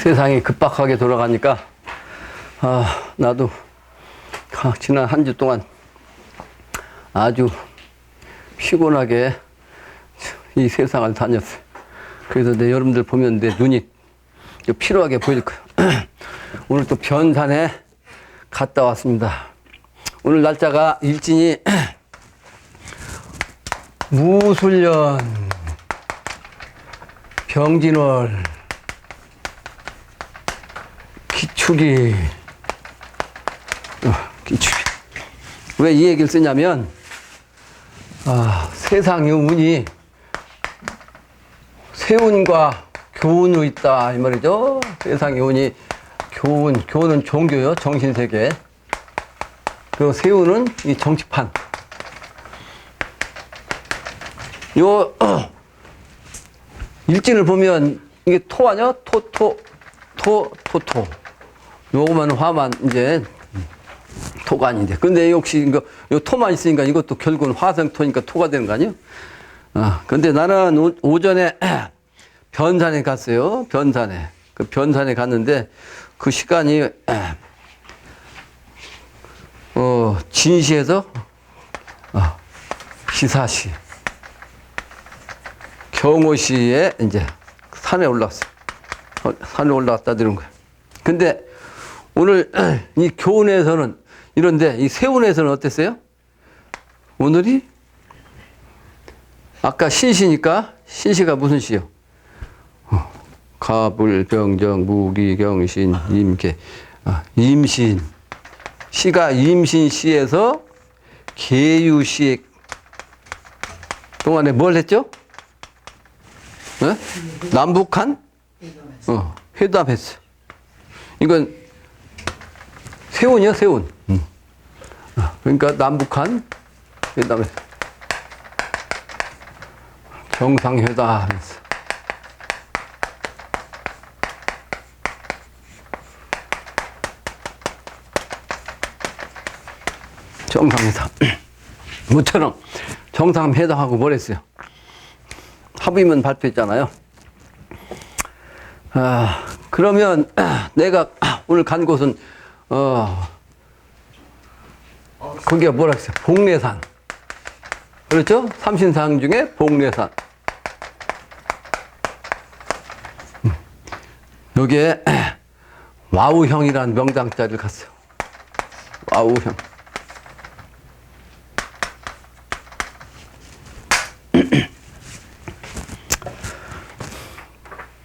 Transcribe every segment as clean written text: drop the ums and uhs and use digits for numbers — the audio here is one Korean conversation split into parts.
세상이 급박하게 돌아가니까 나도 지난 한 주 동안 아주 피곤하게 이 세상을 다녔어요. 그래서 여러분들 보면 내 눈이 피로하게 보일 거예요. 오늘 또 변산에 갔다 왔습니다. 오늘 날짜가 일진이 무술년, 병진월, 기축이, 기축이. 왜 이 얘기를 쓰냐면, 세상의 운이 세운과 교운으로 있다, 이 말이죠. 세상의 운이 교운은 종교요, 정신세계. 그리고 세운은 이 정치판. 일진을 보면 이게 토 아니야? 토. 요거만 화만 이제 토가 아닌데. 근데 역시 요 토만 있으니까 이것도 결국은 화생토니까 토가 되는 거 아니에요? 근데 나는 오전에 변산에 갔어요. 변산에. 그 변산에 갔는데 그 시간이 진시에서 시사시. 경호시에 이제 산에 올라갔어요. 산에 올라갔다 들은 거예요. 근데 오늘 이 교운에서는 이런데 이 세운에서는 어땠어요? 오늘이 아까 신시니까 신시가 무슨 시요? 가불, 병정, 무기, 경신, 임계. 임신. 시가 임신시에서 계유시에 동안에 뭘 했죠? 남북한? 회담했어. 이건 세운이요, 세운. 그러니까 남북한 회담했어. 정상회담했어. 정상회담. 모처럼 정상회담하고 뭘 했어요? 합의문 발표했잖아요. 그러면 내가 오늘 간 곳은 거기가 뭐라 했어요? 복례산. 그렇죠? 삼신상 중에 복례산. 여기에 와우형이라는 명당자리를 갔어요. 와우형.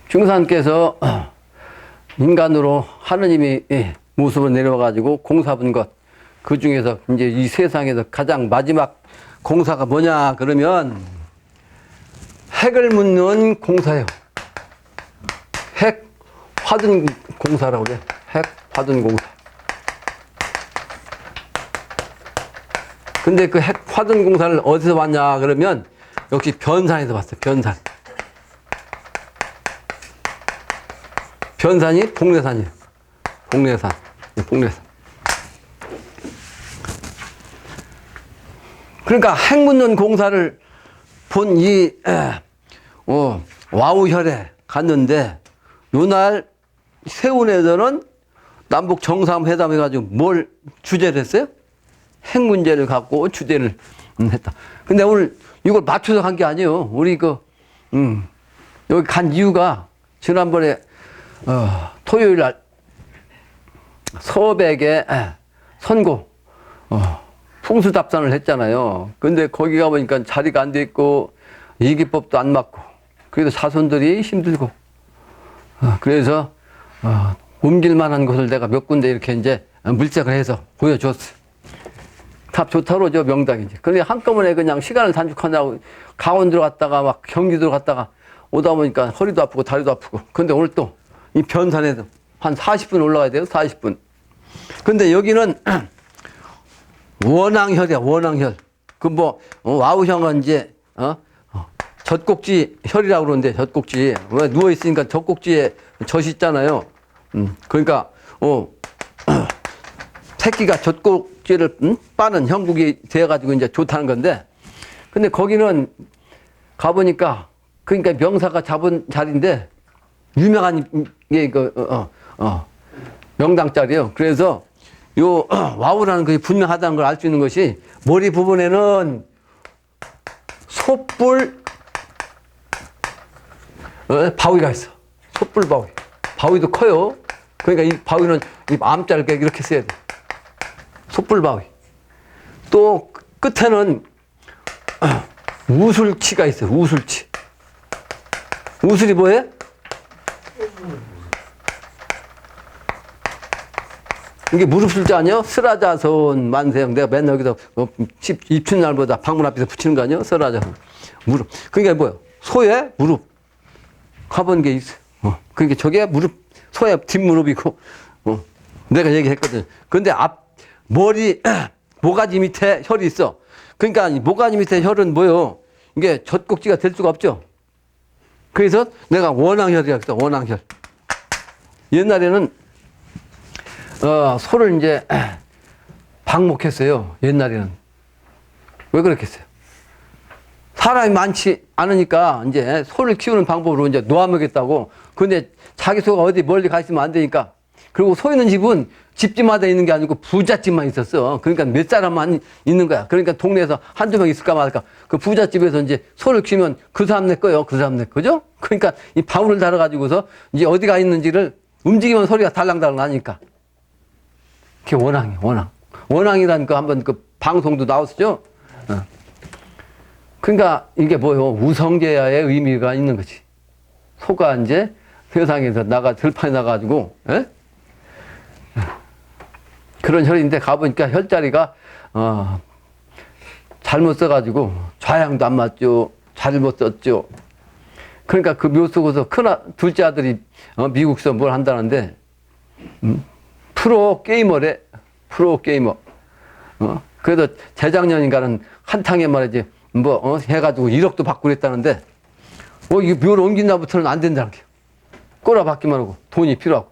중산께서 인간으로 하느님이 모습으로 내려와가지고 공사 본 것, 그 중에서 이제 이 세상에서 가장 마지막 공사가 뭐냐 그러면 핵을 묻는 공사예요. 핵 화둔 공사라고 그래. 핵 화둔 공사. 근데 그 핵 화둔 공사를 어디서 봤냐 그러면 역시 변산에서 봤어요. 변산. 변산이 복례산이에요. 복례산. 복례산. 그러니까 핵 묻는 공사를 본 이 와우혈에 갔는데 요날 세운에서는 남북 정상회담 해가지고 뭘 주제를 했어요? 핵 문제를 갖고 주제를 했다. 근데 오늘 이걸 맞춰서 간 게 아니에요. 우리 여기 간 이유가 지난번에 토요일 날 서백에 선고 풍수답산을 했잖아요. 근데 거기 가보니까 자리가 안 돼 있고 이기법도 안 맞고 그래서 자손들이 힘들고 그래서 옮길 만한 곳을 내가 몇 군데 이렇게 이제 물색을 해서 보여줬어요. 다 좋다고 그러죠. 명당이지. 근데 한꺼번에 그냥 시간을 단축한다고 강원도로 갔다가 막 경기도로 갔다가 오다 보니까 허리도 아프고 다리도 아프고. 근데 오늘 또 이 변산에서 한 40분 올라가야 돼요. 40분. 근데 여기는 원앙혈이야. 원앙혈. 와우형은 이제 젖꼭지 혈이라고 그러는데 젖꼭지. 왜 누워있으니까 젖꼭지에 젖이 있잖아요. 그러니까 새끼가 젖꼭지를 빠는 형국이 돼가지고 이제 좋다는 건데, 근데 거기는 가보니까 그러니까 명사가 잡은 자리인데 유명한 이게 명당짜리예요. 그래서 요 와우라는 것이 분명하다는 걸 알 수 있는 것이 머리 부분에는 솥불 바위가 있어. 솥불 바위. 바위도 커요. 그러니까 이 바위는 이 암자를 이렇게 써야 돼. 솥불 바위. 또 끝에는 우술치가 있어요. 우술치. 우술이 뭐예요? 이게 무릎술자 아니요? 설하자손 만세형. 내가 맨날 여기다 입춘날보다 방문 앞에서 붙이는 거 아니요? 설하자손. 무릎. 그러니까 뭐예요? 소의 무릎. 가본 게 있어요. 그러니까 저게 무릎, 소의 뒷무릎이고, 내가 얘기했거든. 근데 머리, 모가지 밑에 혈이 있어. 그러니까 모가지 밑에 혈은 뭐예요? 이게 젖꼭지가 될 수가 없죠. 그래서 내가 원앙혈이라고 했어. 원앙혈. 옛날에는 소를 이제 방목했어요. 옛날에는. 왜 그렇겠어요? 사람이 많지 않으니까 이제 소를 키우는 방법으로 이제 놓아먹겠다고. 근데 자기 소가 어디 멀리 가 있으면 안 되니까. 그리고 소 있는 집은 집집마다 있는 게 아니고 부잣집만 있었어. 그러니까 몇 사람만 있는 거야. 그러니까 동네에서 한두 명 있을까 말까. 그 부잣집에서 이제 소를 키우면 그 사람 내 거요. 그 사람 내 거죠? 그러니까 이 방울을 달아가지고서 이제 어디가 있는지를 움직이면 소리가 달랑달랑 나니까. 그게 원앙이에요, 원앙. 원앙이라는 거 한번 그 방송도 나왔었죠? 그러니까 이게 뭐요? 우성계야의 의미가 있는 거지. 소가 이제 세상에서 들판에 나가가지고, 에? 그런 혈인데 가보니까 혈자리가, 잘못 써가지고 좌양도 안 맞죠. 잘못 썼죠. 그러니까 그 묘속에서 둘째 아들이 미국서 뭘 한다는데, 프로게이머래. 프로게이머. 그래서 재작년인가는 한탕에 말이지, 해가지고 1억도 받고 그랬다는데, 이게 묘를 옮긴다부터는 안 된다는 게. 꼬라박기만 하고, 돈이 필요하고.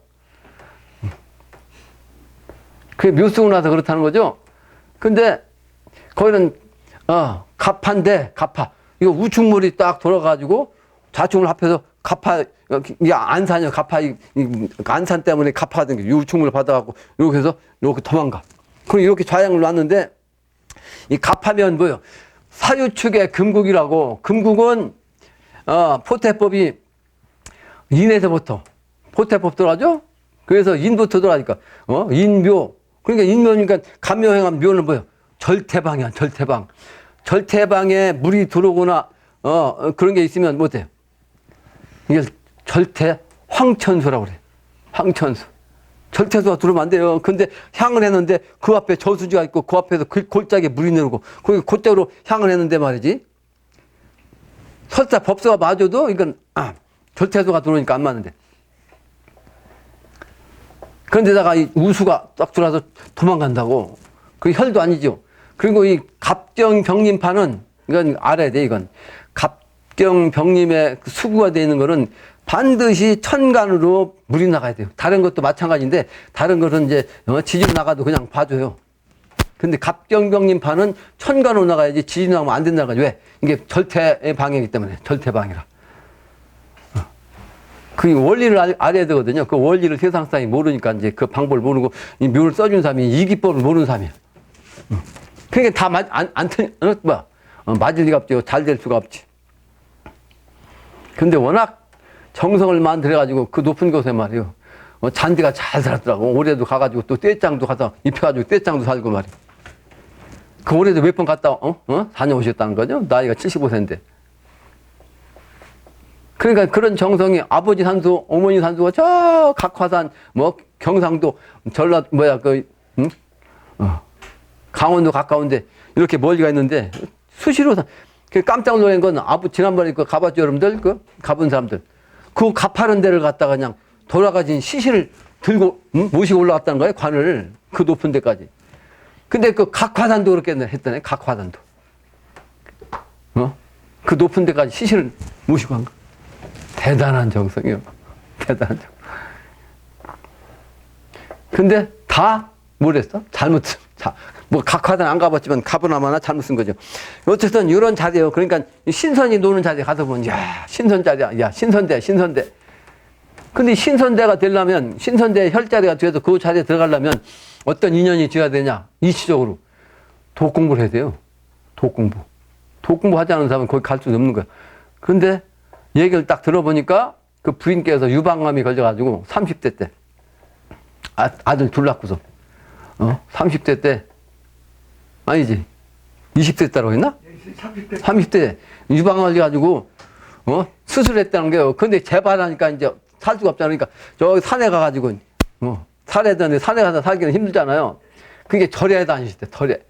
그게 묘 쓰고 나서 그렇다는 거죠? 근데, 거기는, 갑판데, 갑파. 이거 우측물이 딱 돌아가지고, 좌측물 합해서 갑파, 이게 안산이요. 갑파, 안산 때문에 갑파하던 게 우측물을 받아갖고, 이렇게 해서, 이렇게 도망가. 그럼 이렇게 좌양을 놨는데, 이 갑하면 뭐요? 사유축의 금국이라고, 금국은, 포태법이 인에서부터, 포태법 들어가죠? 그래서 인부터 들어가니까, 인묘. 그러니까 인묘니까 간묘행한 묘는 뭐요? 절태방이야, 절태방. 절태방에 물이 들어오거나, 그런 게 있으면 뭐 돼요? 이게 절태 황천수라고 그래. 황천수. 절태수가 들어오면 안 돼요. 근데 향을 했는데 그 앞에 저수지가 있고 그 앞에서 골짜기에 물이 내려오고 거기 골짜기로 향을 했는데 말이지. 설사 법서가 맞아도 이건 절태수가 들어오니까 안 맞는데. 그런데다가 이 우수가 딱 들어와서 도망간다고. 그 혈도 아니죠. 그리고 이 갑경병림판은 이건 알아야 돼. 이건 갑경병림의 수구가 되어 있는 거는 반드시 천간으로 물이 나가야 돼요. 다른 것도 마찬가지인데 다른 것은 이제 지지로 나가도 그냥 봐줘요. 근데 갑경병림판은 천간으로 나가야지 지지로 나가면 안 된다는 거죠. 왜? 이게 절태의 방이기 때문에. 절태방이라. 그 원리를 알아야 되거든요. 그 원리를 세상 사람이 모르니까 이제 그 방법을 모르고 이 묘를 써준 사람이 이기법을 모르는 사람이야. 그러니까 다 맞을 리가 없죠. 잘 될 수가 없지. 근데 워낙 정성을 만들어가지고 그 높은 곳에 말이요. 잔디가 잘 살았더라고. 올해도 가가지고 또 떼장도 가서 입혀가지고 떼장도 살고 말이야. 그 올해도 몇 번 갔다, 다녀오셨다는 거죠? 나이가 75세인데. 그러니까 그런 정성이 아버지 산수, 어머니 산수가 저 각화산, 경상도, 전라, 강원도 가까운데 이렇게 멀리가 있는데 수시로 깜짝 놀란 건 지난번에 가봤죠, 여러분들? 가본 사람들. 그 가파른 데를 갔다가 그냥 돌아가신 시신을 들고, 모시고 올라갔다는 거예요, 관을. 그 높은 데까지. 근데 그 각화산도 그렇게 했다네, 각화산도. 그 높은 데까지 시신을 모시고 간 거. 대단한 정성이요. 대단한 정성. 근데 다 뭐랬어? 잘못, 각화산 안 가봤지만 가보나마나 잘못 쓴 거죠. 어쨌든 이런 자리예요. 그러니까 신선이 노는 자리에 가서 보면, 야, 신선 자리야. 야, 신선대. 근데 신선대가 되려면, 신선대 혈자리가 돼서 그 자리에 들어가려면 어떤 인연이 지어야 되냐? 이치적으로. 독 공부를 해야 돼요. 독 공부. 독 공부 하지 않은 사람은 거기 갈 수 없는 거야. 근데 얘기를 딱 들어보니까 그 부인께서 유방암이 걸려가지고 30대 때 아들 둘 낳고서 30대 때 아니지 20대 때라고 했나? 30대 유방암 걸려가지고 수술했다는 거예요. 근데 재발하니까 이제 살 수가 없잖아. 그러니까 저기 산에 가가지고 산에 가서 살기는 힘들잖아요. 그게 절에 다니실 때 절에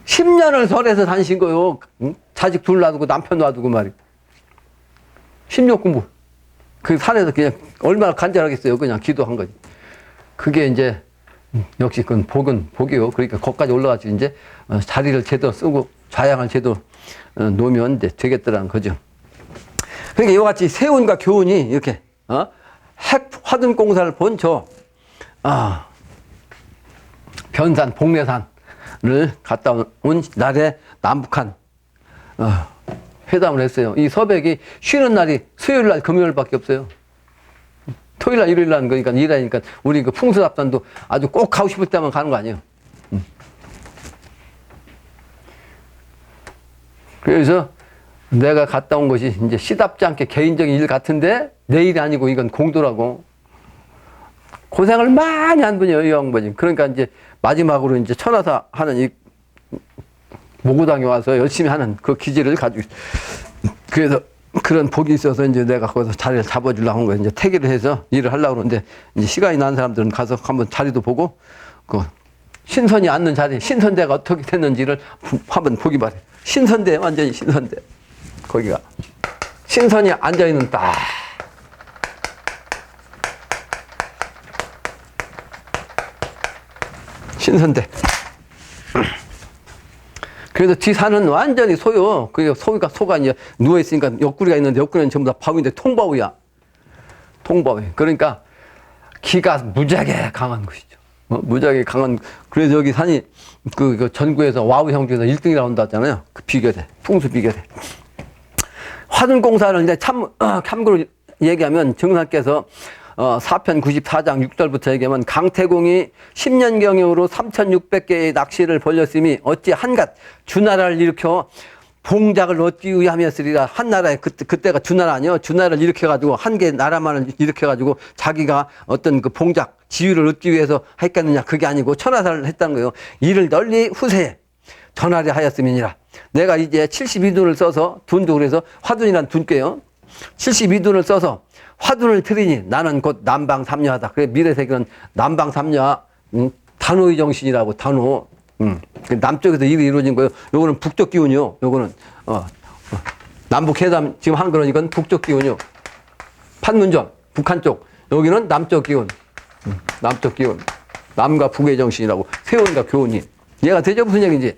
10년을 절에서 다니신 거요. 응? 자식 둘 놔두고 남편 놔두고 말이야. 심력 공부. 그 산에서 그냥 얼마나 간절하겠어요. 그냥 기도한 거지. 그게 이제 역시 그건 복이요. 그러니까 거기까지 올라가서 이제 자리를 제대로 쓰고 좌양을 제대로 놓으면 이제 되겠더라는 거죠. 그러니까 이와 같이 세운과 교훈이 이렇게 핵 화둔 공사를 본 변산 복례산을 갔다 온 날에 남북한 회담을 했어요. 이 서백이 쉬는 날이 수요일 날 금요일밖에 없어요. 토요일 날 일요일 날 거니까 일하니까 우리 그 풍수답단도 아주 꼭 가고 싶을 때만 가는 거 아니에요. 그래서 내가 갔다 온 것이 이제 시답지 않게 개인적인 일 같은데 내 일이 아니고 이건 공도라고. 고생을 많이 한 분이에요, 이 양반이. 그러니까 이제 마지막으로 이제 천하사 하는 이 모구당에 와서 열심히 하는 그 기질을 가지고 있어요. 그래서 그런 복이 있어서 이제 내가 거기서 자리를 잡아주려고 한 거예요. 이제 퇴기를 해서 일을 하려고 그러는데 이제 시간이 난 사람들은 가서 한번 자리도 보고 그 신선이 앉는 자리, 신선대가 어떻게 됐는지를 한번 보기 바래요. 신선대, 완전히 신선대. 거기가. 신선이 앉아있는 딱. 신선대. 그래서 뒤산은 완전히 소요. 그 소가 이제 누워있으니까 옆구리가 있는데 옆구리는 전부 다 바위인데 통바위야. 통바위. 그러니까 기가 무지하게 강한 것이죠. 무지하게 강한. 그래서 여기 산이 그 전국에서 와우 형제에서 1등이 나온다 했잖아요. 그 비결에. 풍수 비결에. 화둔공사를 이제 참고로 얘기하면 정사께서 사편 94장 6절부터 얘기하면 강태공이 10년 경영으로 3,600개의 낚시를 벌렸으니 어찌 한갓 주나라를 일으켜 봉작을 얻기 위함이었으리라. 한 나라에 그때가 주나라 아니요. 주나라를 일으켜가지고 한 개 나라만을 일으켜가지고 자기가 어떤 그 봉작 지위를 얻기 위해서 했겠느냐. 그게 아니고 천하사를 했다는 거예요. 이를 널리 후세에 전하려 하였음이니라. 내가 이제 72dun을 써서 dun도 그래서 화둔이란 dun께요. 72dun을 써서 화둔을 틀으니 나는 곧 남방삼녀하다. 그래 미래세계는 남방삼녀 단호의 정신이라고 단호. 남쪽에서 일이 이루어진 거예요. 요거는 북쪽 기운이요. 요거는 남북 회담 지금 한 거는 이건 북쪽 기운이요. 판문점 북한 쪽. 여기는 남쪽 기운. 남쪽 기운. 남과 북의 정신이라고. 세운과 교훈이. 얘가 되죠? 무슨 얘기인지.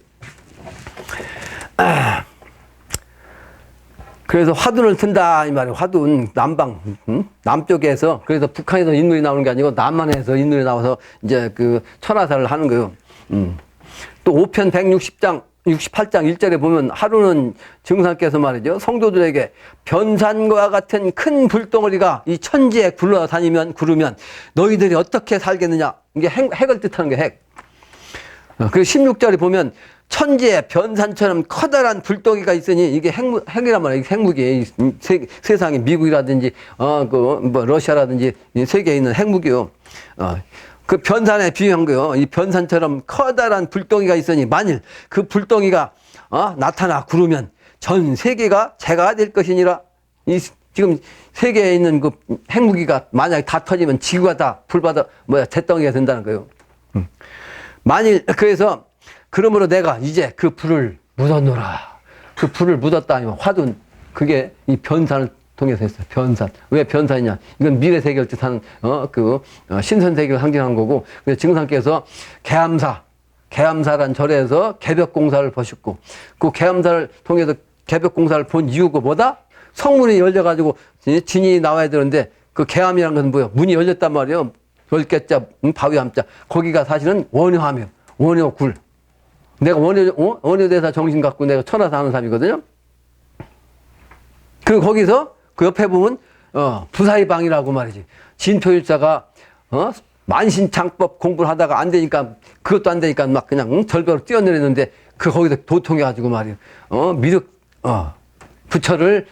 그래서 화둔을 튼다 이 말이에요. 화둔 남방 남쪽에서 그래서 북한에서 인물이 나오는 게 아니고 남한에서 인물이 나와서 이제 그 천하사를 하는 거예요. 또 5편 160장 68장 1절에 보면 하루는 증상께서 말이죠. 성도들에게 변산과 같은 큰 불덩어리가 이 천지에 굴러다니면 구르면 너희들이 어떻게 살겠느냐. 이게 핵을 뜻하는 게 핵. 그리고 16절에 보면 천지에 변산처럼 커다란 불덩이가 있으니 이게 핵이란 말이에요. 핵무기. 세상에 미국이라든지, 뭐 러시아라든지 세계에 있는 핵무기요. 그 변산에 비유한 거요. 이 변산처럼 커다란 불덩이가 있으니 만일 그 불덩이가, 나타나 구르면 전 세계가 재가 될 것이니라. 지금 세계에 있는 그 핵무기가 만약에 다 터지면 지구가 다 재덩이가 된다는 거예요. 만일, 그래서 그러므로 내가 이제 그 불을 묻었노라. 그 불을 묻었다 아니면 화둔. 그게 이 변산을 통해서 했어요. 변산. 왜 변산이냐? 이건 미래 세계를 뜻하는, 신선 세계를 상징하는 거고. 그래서 증상께서 개암사란 절에서 개벽공사를 보셨고, 그 개암사를 통해서 개벽공사를 본 이유가 뭐다? 성문이 열려가지고 진이 나와야 되는데, 그 개암이라는 것은 뭐예요? 문이 열렸단 말이에요. 10개자, 바위함자. 거기가 사실은 원효함이에요. 원효굴. 내가 원효대사 정신 갖고 내가 천하사 하는 사람이거든요. 그리고 거기서 그 옆에 보면 부사의방이라고 말이지. 진토일자가, 만신창법 공부를 하다가 안 되니까, 그것도 안 되니까 막 그냥 절벽으로 뛰어내렸는데, 거기서 도통해가지고 말이야. 부처를,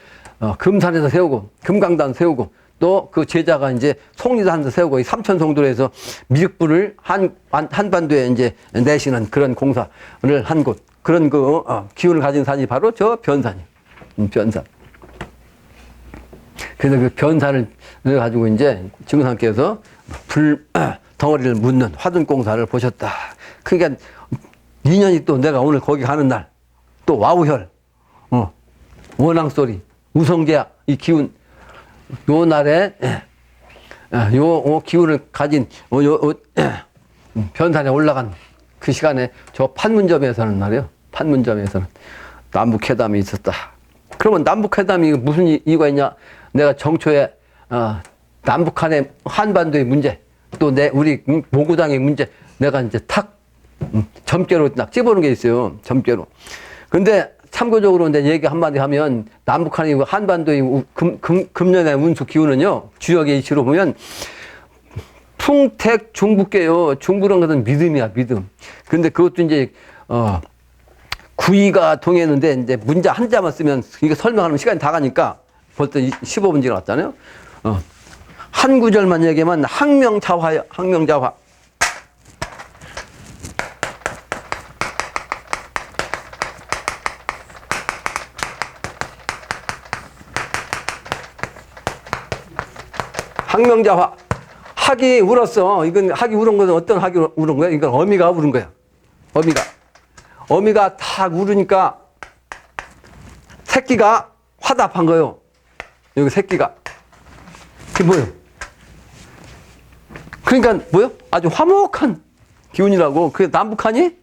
금산에서 세우고, 금강단 세우고, 또 그 제자가 이제 송리산도 세우고, 이 삼천송도에서 미륵불을 한반도에 이제 내시는 그런 공사를 한 곳. 그런 기운을 가진 산이 바로 저 변산이에요. 변산. 그래서 그 변산을 가지고 이제 증상께서 덩어리를 묻는 화둔공사를 보셨다. 그러니까 인연이 또 내가 오늘 거기 가는 날, 또 와우혈, 원앙소리, 우성계야, 이 기운, 요 날에, 요 기운을 가진, 변산에 올라간 그 시간에 저 판문점에서는 말이에요. 판문점에서는 남북회담이 있었다. 그러면 남북회담이 무슨 이유가 있냐? 내가 정초에, 남북한의 한반도의 문제, 또 우리 모구당의 문제, 내가 이제 점괘로 딱 찝어놓은 게 있어요. 점괘로. 근데 참고적으로 이제 얘기 한마디 하면 남북한의 한반도의 금년의 운수 기운은요, 주역의 이치로 보면 풍택 중북계요. 중부란 것은 믿음이야, 믿음. 근데 그것도 이제, 구이가 동했는데 이제 문자 한자만 쓰면 이거 설명하면 시간이 다 가니까 벌써 15분 지나갔잖아요. 한 구절만 얘기하면 항명자화요. 항명자화. 항명자화. 학이 울었어. 이건 학이 울은 것은 어떤 학이 울은 거야? 이건 어미가 울은 거야. 어미가 탁 울으니까 새끼가 화답한 거예요. 여기 새끼가. 그게 뭐예요? 그러니까 뭐예요? 아주 화목한 기운이라고. 그게 남북한이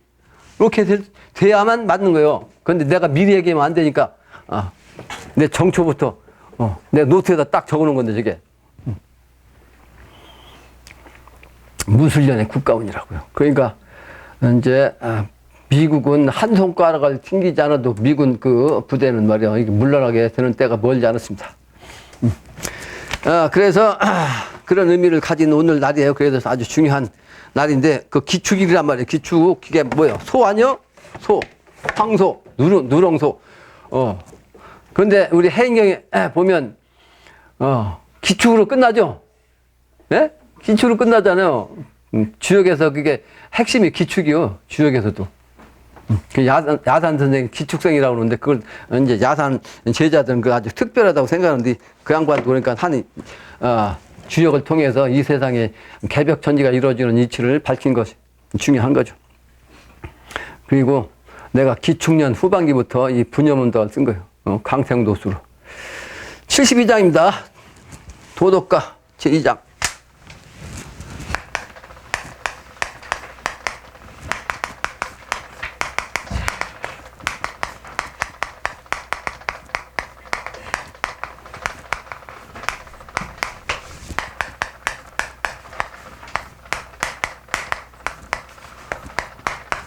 이렇게 돼야만 맞는 거예요. 그런데 내가 미리 얘기하면 안 되니까, 내 정초부터, 내 노트에다 딱 적어 놓은 건데, 저게. 무술년의 국가운이라고요. 그러니까, 이제, 미국은 한 손가락을 튕기지 않아도 미군 그 부대는 말이야, 이게 물러나게 되는 때가 멀지 않았습니다. 그래서, 그런 의미를 가진 오늘 날이에요. 그래서 아주 중요한 날인데, 그 기축일이란 말이에요. 기축, 이게 뭐예요? 소 아니요? 소, 황소, 누렁소. 그런데 우리 해인경에 보면, 기축으로 끝나죠? 예? 기축으로 끝나잖아요. 주역에서 그게 핵심이 기축이요. 주역에서도. 야산 선생님 기축생이라고 그러는데 그걸 이제 야산 제자들은 그 아주 특별하다고 생각하는데 그 양반도 그러니까 주역을 통해서 이 세상에 개벽천지가 이루어지는 이치를 밝힌 것이 중요한 거죠. 그리고 내가 기축년 후반기부터 이 분여문답을 쓴 거예요. 강생도수로. 72장입니다. 도덕가 제2장.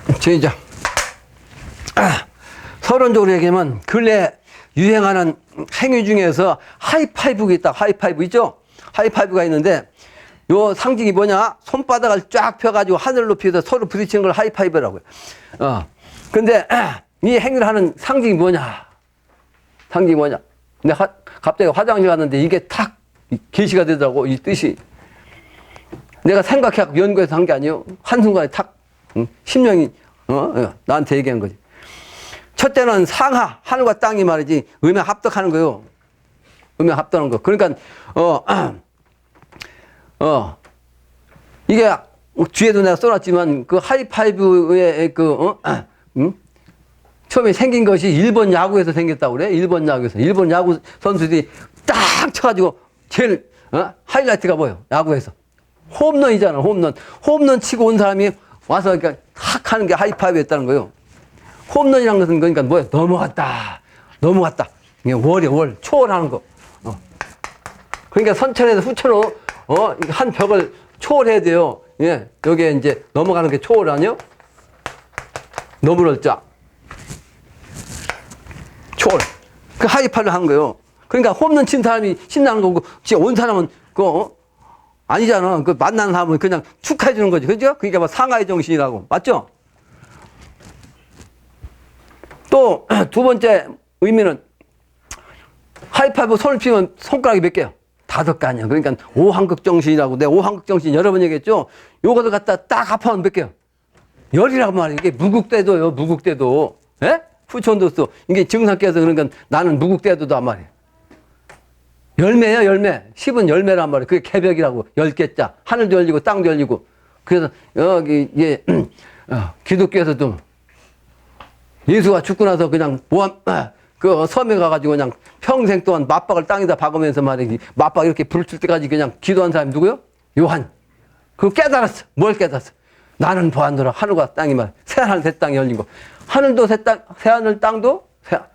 제2장. 서론적으로 얘기하면 근래 유행하는 행위 중에서 하이파이브가 있다. 하이파이브 있죠? 하이파이브가 있는데 요 상징이 뭐냐? 손바닥을 쫙 펴가지고 하늘 높이에서 서로 부딪히는 걸 하이파이브라고요. 근데 이 행위를 하는 상징이 뭐냐? 상징이 뭐냐? 근데 갑자기 화장실 갔는데 이게 탁 게시가 되더라고. 이 뜻이. 내가 생각해서 연구해서 한 게 아니에요. 한순간에 탁 심령이 나한테 얘기한 거지. 첫째는 상하, 하늘과 땅이 말이지, 음양 합덕하는 거요. 음양 합덕하는 거. 그러니까, 이게, 뒤에도 내가 써놨지만, 그 하이파이브의 처음에 생긴 것이 일본 야구에서 생겼다고 그래. 일본 야구에서. 일본 야구 선수들이 딱 쳐가지고, 제일, 하이라이트가 뭐예요? 야구에서. 홈런이잖아, 홈런. 홈런 치고 온 사람이 와서, 그러니까, 탁 하는 게 하이파이브였다는 거예요. 홈런이라는 것은 그러니까 뭐야? 넘어갔다. 이게 월, 초월하는 거. 그러니까 선천에서 후천으로, 한 벽을 초월해야 돼요. 예. 여기에 이제 넘어가는 게 초월 아니요? 너무럴 자. 초월. 그 하이파이브를 한 거예요. 그러니까 홈런 친 사람이 신나는 거고, 진짜 온 사람은, 아니잖아. 그 만나는 사람은 그냥 축하해주는 거지. 그죠? 그러니까 뭐 상하의 정신이라고. 맞죠? 또, 두 번째 의미는, 하이파이브 손을 피면 손가락이 몇 개요? 5개 아니야. 그러니까 오한극 정신이라고. 내가 오한극 정신 여러 번 얘기했죠? 요거를 갖다 딱 합하면 몇 개요? 10이라고 말이야. 이게 무국대도요, 무국대도. 예? 후천도수. 이게 증상께서 그러니까 나는 무국대도다 말이야. 열매야, 열매. 10은 열매란 말이야. 그게 개벽이라고. 10개자. 하늘도 열리고, 땅도 열리고. 그래서, 여기, 이게, 기독교에서도 예수가 죽고 나서 그냥 그 섬에 가가지고 그냥 평생 동안 맞박을 땅에다 박으면서 말이야. 맞박 이렇게 불을 칠 때까지 그냥 기도한 사람이 누구요? 요한. 그거 깨달았어. 뭘 깨달았어? 나는 보았노라. 하늘과 땅이 말. 새하늘 새 땅이 열린 거. 하늘도 새 땅, 새하늘 땅도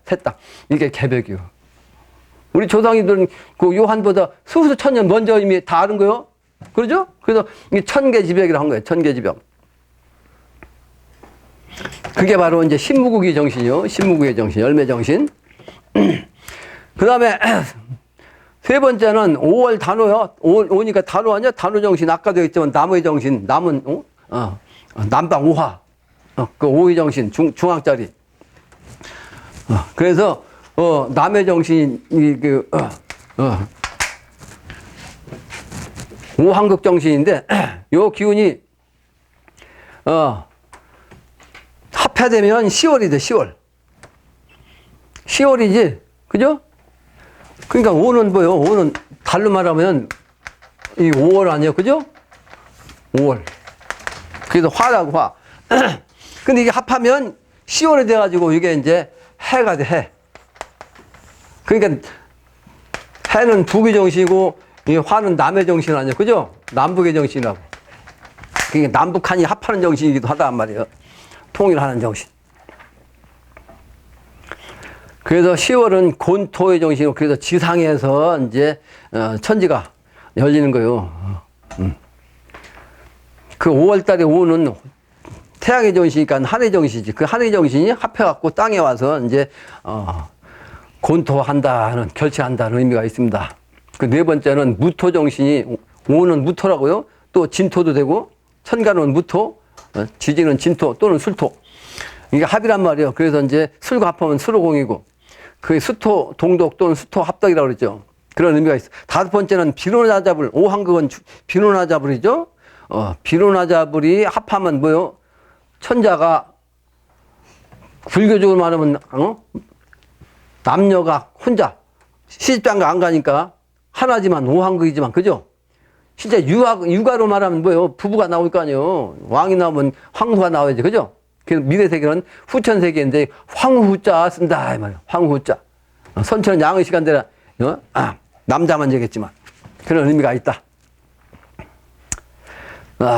새 땅. 이게 개벽이요. 우리 조상이들은 그 요한보다 수수 천년 먼저 이미 다 아는 거요. 그러죠? 그래서 이 천계지벽이라고 한 거예요. 천계지벽. 그게 바로 이제 신무국의 정신이요. 신무국의 정신, 열매 정신. 그 다음에 세 번째는 5월 단오요. 5니까 단오 아니야? 단오 정신. 아까도 했지만 나무의 정신. 남은, 남방 오화. 그 오의 정신. 중앙짜리. 그래서, 남의 정신이, 오한극 정신인데, 요 기운이, 합해되면 10월이 돼, 10월. 10월이지, 그죠? 그러니까 5는 뭐요? 5는 달로 말하면 이 5월 아니에요, 그죠? 5월. 그래서 화라고, 화. 근데 이게 합하면 10월이 돼가지고 이게 이제 해가 돼, 해. 그러니까 해는 북의 정신이고 이 화는 남의 정신 아니에요, 그죠? 남북의 정신이라고. 그러니까 남북한이 합하는 정신이기도 하단 말이에요. 통일하는 정신. 그래서 10월은 곤토의 정신이고, 그래서 지상에서 이제, 천지가 열리는 거예요. 그 5월 달에 5는 태양의 정신이니까 하늘의 정신이지. 그 하늘의 정신이 합해갖고 땅에 와서 이제, 곤토한다는, 결체한다는 의미가 있습니다. 그 네 번째는 무토 정신이, 5는 무토라고요. 또 진토도 되고, 천간은 무토, 지지는 진토 또는 술토. 이게 합이란 말이에요. 그래서 이제 술과 합하면 수로공이고, 그 수토 동독 또는 수토 합덕이라고 그랬죠. 그런 의미가 있어. 5번째는 비로나자불, 오한극은 비로나자불이죠. 비로나자불이 합하면 뭐요? 천자가 불교적으로 말하면, 남녀가 혼자 시집장가 안 가니까 하나지만 오한극이지만, 그죠? 진짜 육아로 말하면 뭐예요? 부부가 나올 거 아니에요. 왕이 나오면 황후가 나와야지, 그죠? 그래서 미래세계는 후천세계인데 황후자 쓴다 이 말이에요. 황후자. 선천은 양의 시간대라 남자만 되겠지만 그런 의미가 있다.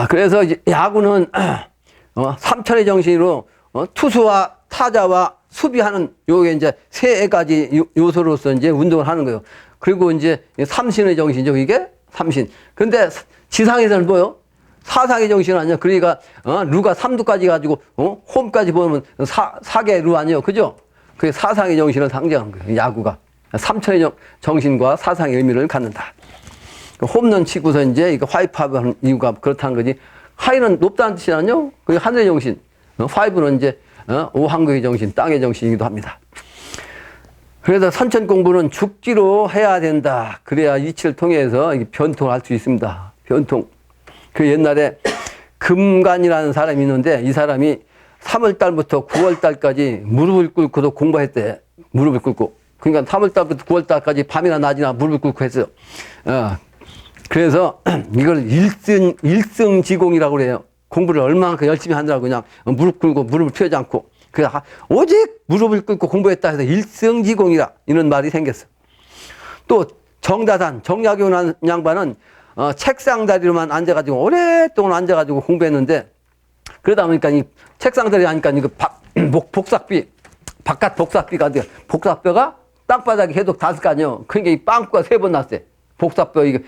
그래서 이제 야구는 삼천의 정신으로 투수와 타자와 수비하는 요게 이제 세 가지 요소로서 이제 운동을 하는 거예요. 그리고 이제 삼신의 정신이죠. 이게 삼신. 근데 지상에서는 뭐요? 사상의 정신 아니야. 그러니까, 루가 3두까지 가지고, 홈까지 보면 4개 루 아니에요. 그죠? 그게 사상의 정신을 상징하는 거예요. 야구가. 삼천의 정신과 사상의 의미를 갖는다. 홈런 치고서 이제 이거 화이파이브 하는 이유가 그렇다는 거지. 하이는 높다는 뜻이 아니요? 그게 하늘의 정신. 파이브는 이제, 오한국의 정신, 땅의 정신이기도 합니다. 그래서 선천 공부는 죽기로 해야 된다. 그래야 이치를 통해서 변통을 할 수 있습니다. 변통. 그 옛날에 금관이라는 사람이 있는데 이 사람이 3월달부터 9월달까지 무릎을 꿇고도 공부했대. 무릎을 꿇고. 그러니까 3월달부터 9월달까지 밤이나 낮이나 무릎을 꿇고 했어요. 그래서 이걸 일승지공이라고 그래요. 공부를 얼마나 열심히 하느라고 그냥 무릎 꿇고 무릎을 펴지 않고. 그래서 오직 무릎을 꿇고 공부했다 해서 일승지공이라 이런 말이 생겼어. 또 정다산, 정약용한 양반은 책상 다리로만 앉아가지고 오랫동안 앉아가지고 공부했는데 그러다 보니까 이 책상 다리 하니까 이거 복삭비 바깥 복삭비가 돼요. 복삭뼈가 땅바닥에 해독 5개 아니요. 그러니까 이 빵꾸가 3번 났어요. 복삭뼈 이게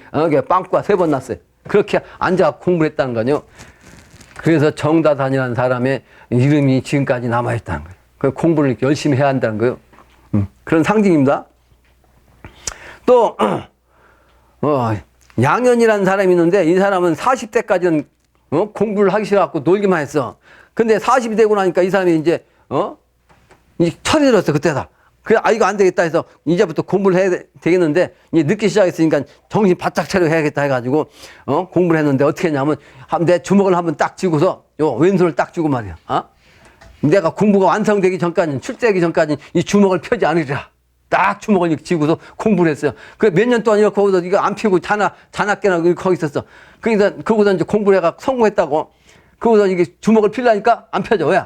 빵꾸가 3번 났어요. 그렇게 앉아 공부했다는 거요. 그래서 정다산이라는 사람의 이름이 지금까지 남아있다는 거예요. 그 공부를 열심히 해야 한다는 거예요. 그런 상징입니다. 또, 양현이라는 사람이 있는데 이 사람은 40대까지는 공부를 하기 싫어갖고 놀기만 했어. 근데 40이 되고 나니까 이 사람이 이제 철이 들었어, 그때다. 그래, 이거 안 되겠다 해서 이제부터 공부를 해야 되겠는데 이제 늦기 시작했으니까 정신 바짝 차려 해야겠다 해가지고 공부를 했는데 어떻게 했냐면 내 주먹을 한번 딱 쥐고서 요 왼손을 딱 쥐고 말이야. 내가 공부가 완성되기 전까지는 출제하기 전까지는 이 주먹을 펴지 않으리라. 딱 주먹을 이렇게 쥐고서 공부를 했어요. 그래 몇 년 동안 이렇게 거기서 이거 안 펴고 자나깨나 거기 있었어. 그러고서 이제 공부를 해가 성공했다고. 그러고서 이게 주먹을 펴려니까 안 펴져. 왜?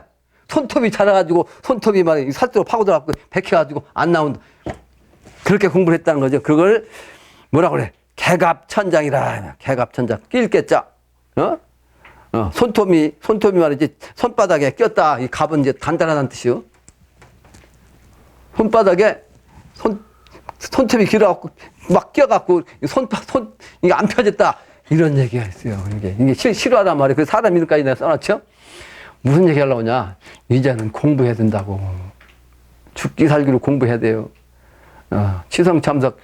손톱이 자라가지고 손톱이 막 살도록 파고들어갖고 백혀가지고 안 나온다. 그렇게 공부를 했다는 거죠. 그걸 뭐라 그래? 개갑천장이라. 개갑천장. 낄겠자. 손톱이 말이지 손바닥에 꼈다. 이 갑은 이제 단단하다는 뜻이요. 손바닥에 손톱이 길어갖고 막 껴갖고 이게 안 펴졌다. 이런 얘기가 있어요. 이게 실화란 말이에요. 그 사람 이름까지 내가 써놨죠? 무슨 얘기 하려고 하냐? 이제는 공부해야 된다고. 죽기 살기로 공부해야 돼요. 치성 참석,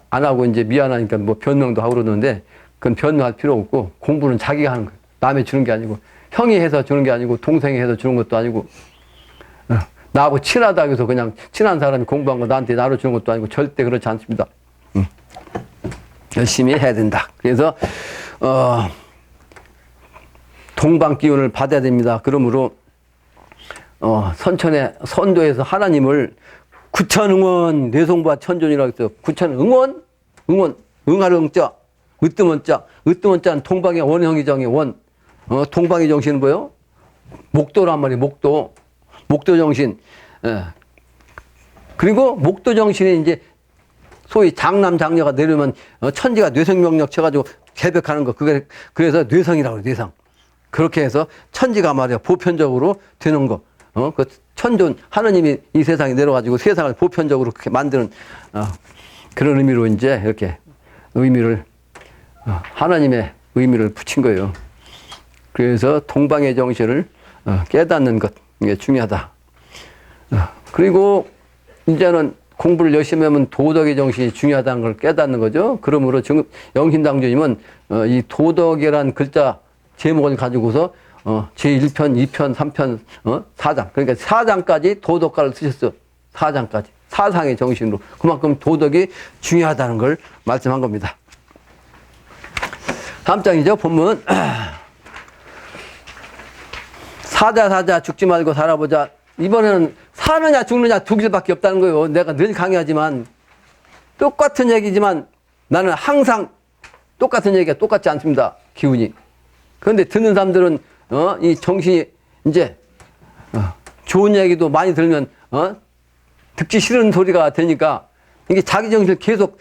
안 하고 이제 미안하니까 뭐 변명도 하고 그러는데 그건 변명할 필요 없고 공부는 자기가 하는 거예요. 남이 주는 게 아니고 형이 해서 주는 게 아니고 동생이 해서 주는 것도 아니고 나하고 친하다고 해서 그냥 친한 사람이 공부한 거 나한테 나눠 주는 것도 아니고 절대 그렇지 않습니다. 열심히 해야 된다. 그래서 동방 기운을 받아야 됩니다. 그러므로 선도에서 하나님을 구천응원 뇌송바 천존이라고 했어요. 구천응원 응할 응자 으뜸원자 으뜸원자는 동방의 원형이 정의 원. 동방의 정신은 뭐예요? 목도란 말이에요. 목도 정신. 그리고 목도 정신이 이제 소위 장남 장녀가 내려면 천지가 뇌성명력 쳐가지고 개벽하는 거. 그래서 뇌성이라고 해요. 뇌성. 그렇게 해서 천지가 말이야 보편적으로 되는 거. 그 천존 하느님이 이 세상에 내려가지고 세상을 보편적으로 그렇게 만드는 그런 의미로 이제 이렇게 의미를 하나님의 의미를 붙인 거예요. 그래서 동방의 정신을 깨닫는 것 이게 중요하다. 그리고 이제는 공부를 열심히 하면 도덕의 정신이 중요하다는 걸 깨닫는 거죠. 그러므로 지금 영신당주님은 이 도덕이란 글자 제목을 가지고서 제1편, 2편, 3편, 4장. 그러니까 4장까지 도덕가를 쓰셨어요. 4장까지. 사상의 정신으로. 그만큼 도덕이 중요하다는 걸 말씀한 겁니다. 다음 장이죠. 본문. 사자 죽지 말고 살아보자. 이번에는 사느냐 죽느냐 두 길밖에 없다는 거예요. 내가 늘 강의하지만 똑같은 얘기지만 나는 항상 똑같은 얘기가 똑같지 않습니다. 기운이. 그런데 듣는 사람들은 이 정신이 이제 좋은 얘기도 많이 들으면 듣기 싫은 소리가 되니까 이게 자기 정신을 계속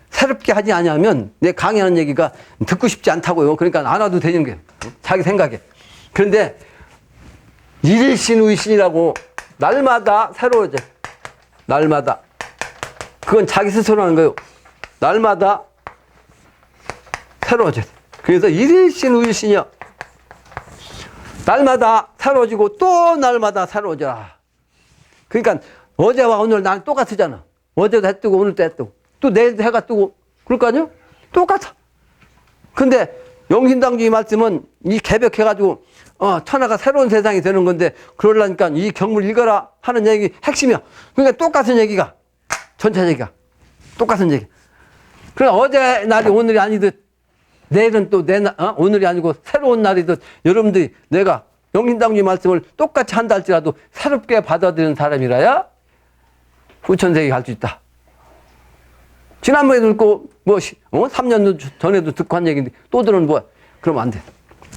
새롭게 하지 않으면 내 강의하는 얘기가 듣고 싶지 않다고요. 그러니까 안 와도 되는 거예요. 자기 생각에. 그런데 일신의신이라고 날마다 새로워져. 날마다. 그건 자기 스스로 하는 거예요. 날마다 새로워져. 그래서 일신의신이야. 날마다 새로워지고 또 날마다 새로워져라. 그러니까 어제와 오늘 나는 똑같으잖아. 어제도 해 뜨고 오늘도 해 뜨고 또 내일도 해가 뜨고 그럴 거 아니야? 똑같아. 근데 영신당주의 말씀은 이 개벽해가지고 천하가 새로운 세상이 되는 건데 그러려니까 이 경물 읽어라 하는 얘기 핵심이야. 그러니까 똑같은 얘기가 전체 얘기가 똑같은 얘기. 그러니까 어제 날이 오늘이 아니듯 내일은 또 오늘이 아니고 새로운 날이듯 여러분들이 내가 영신당주의 말씀을 똑같이 한다 할지라도 새롭게 받아들이는 사람이라야 후천세계 갈 수 있다. 지난번에도 듣고 3년 전에도 듣고 한 얘기인데 또 들으면 뭐야? 그러면 안 돼.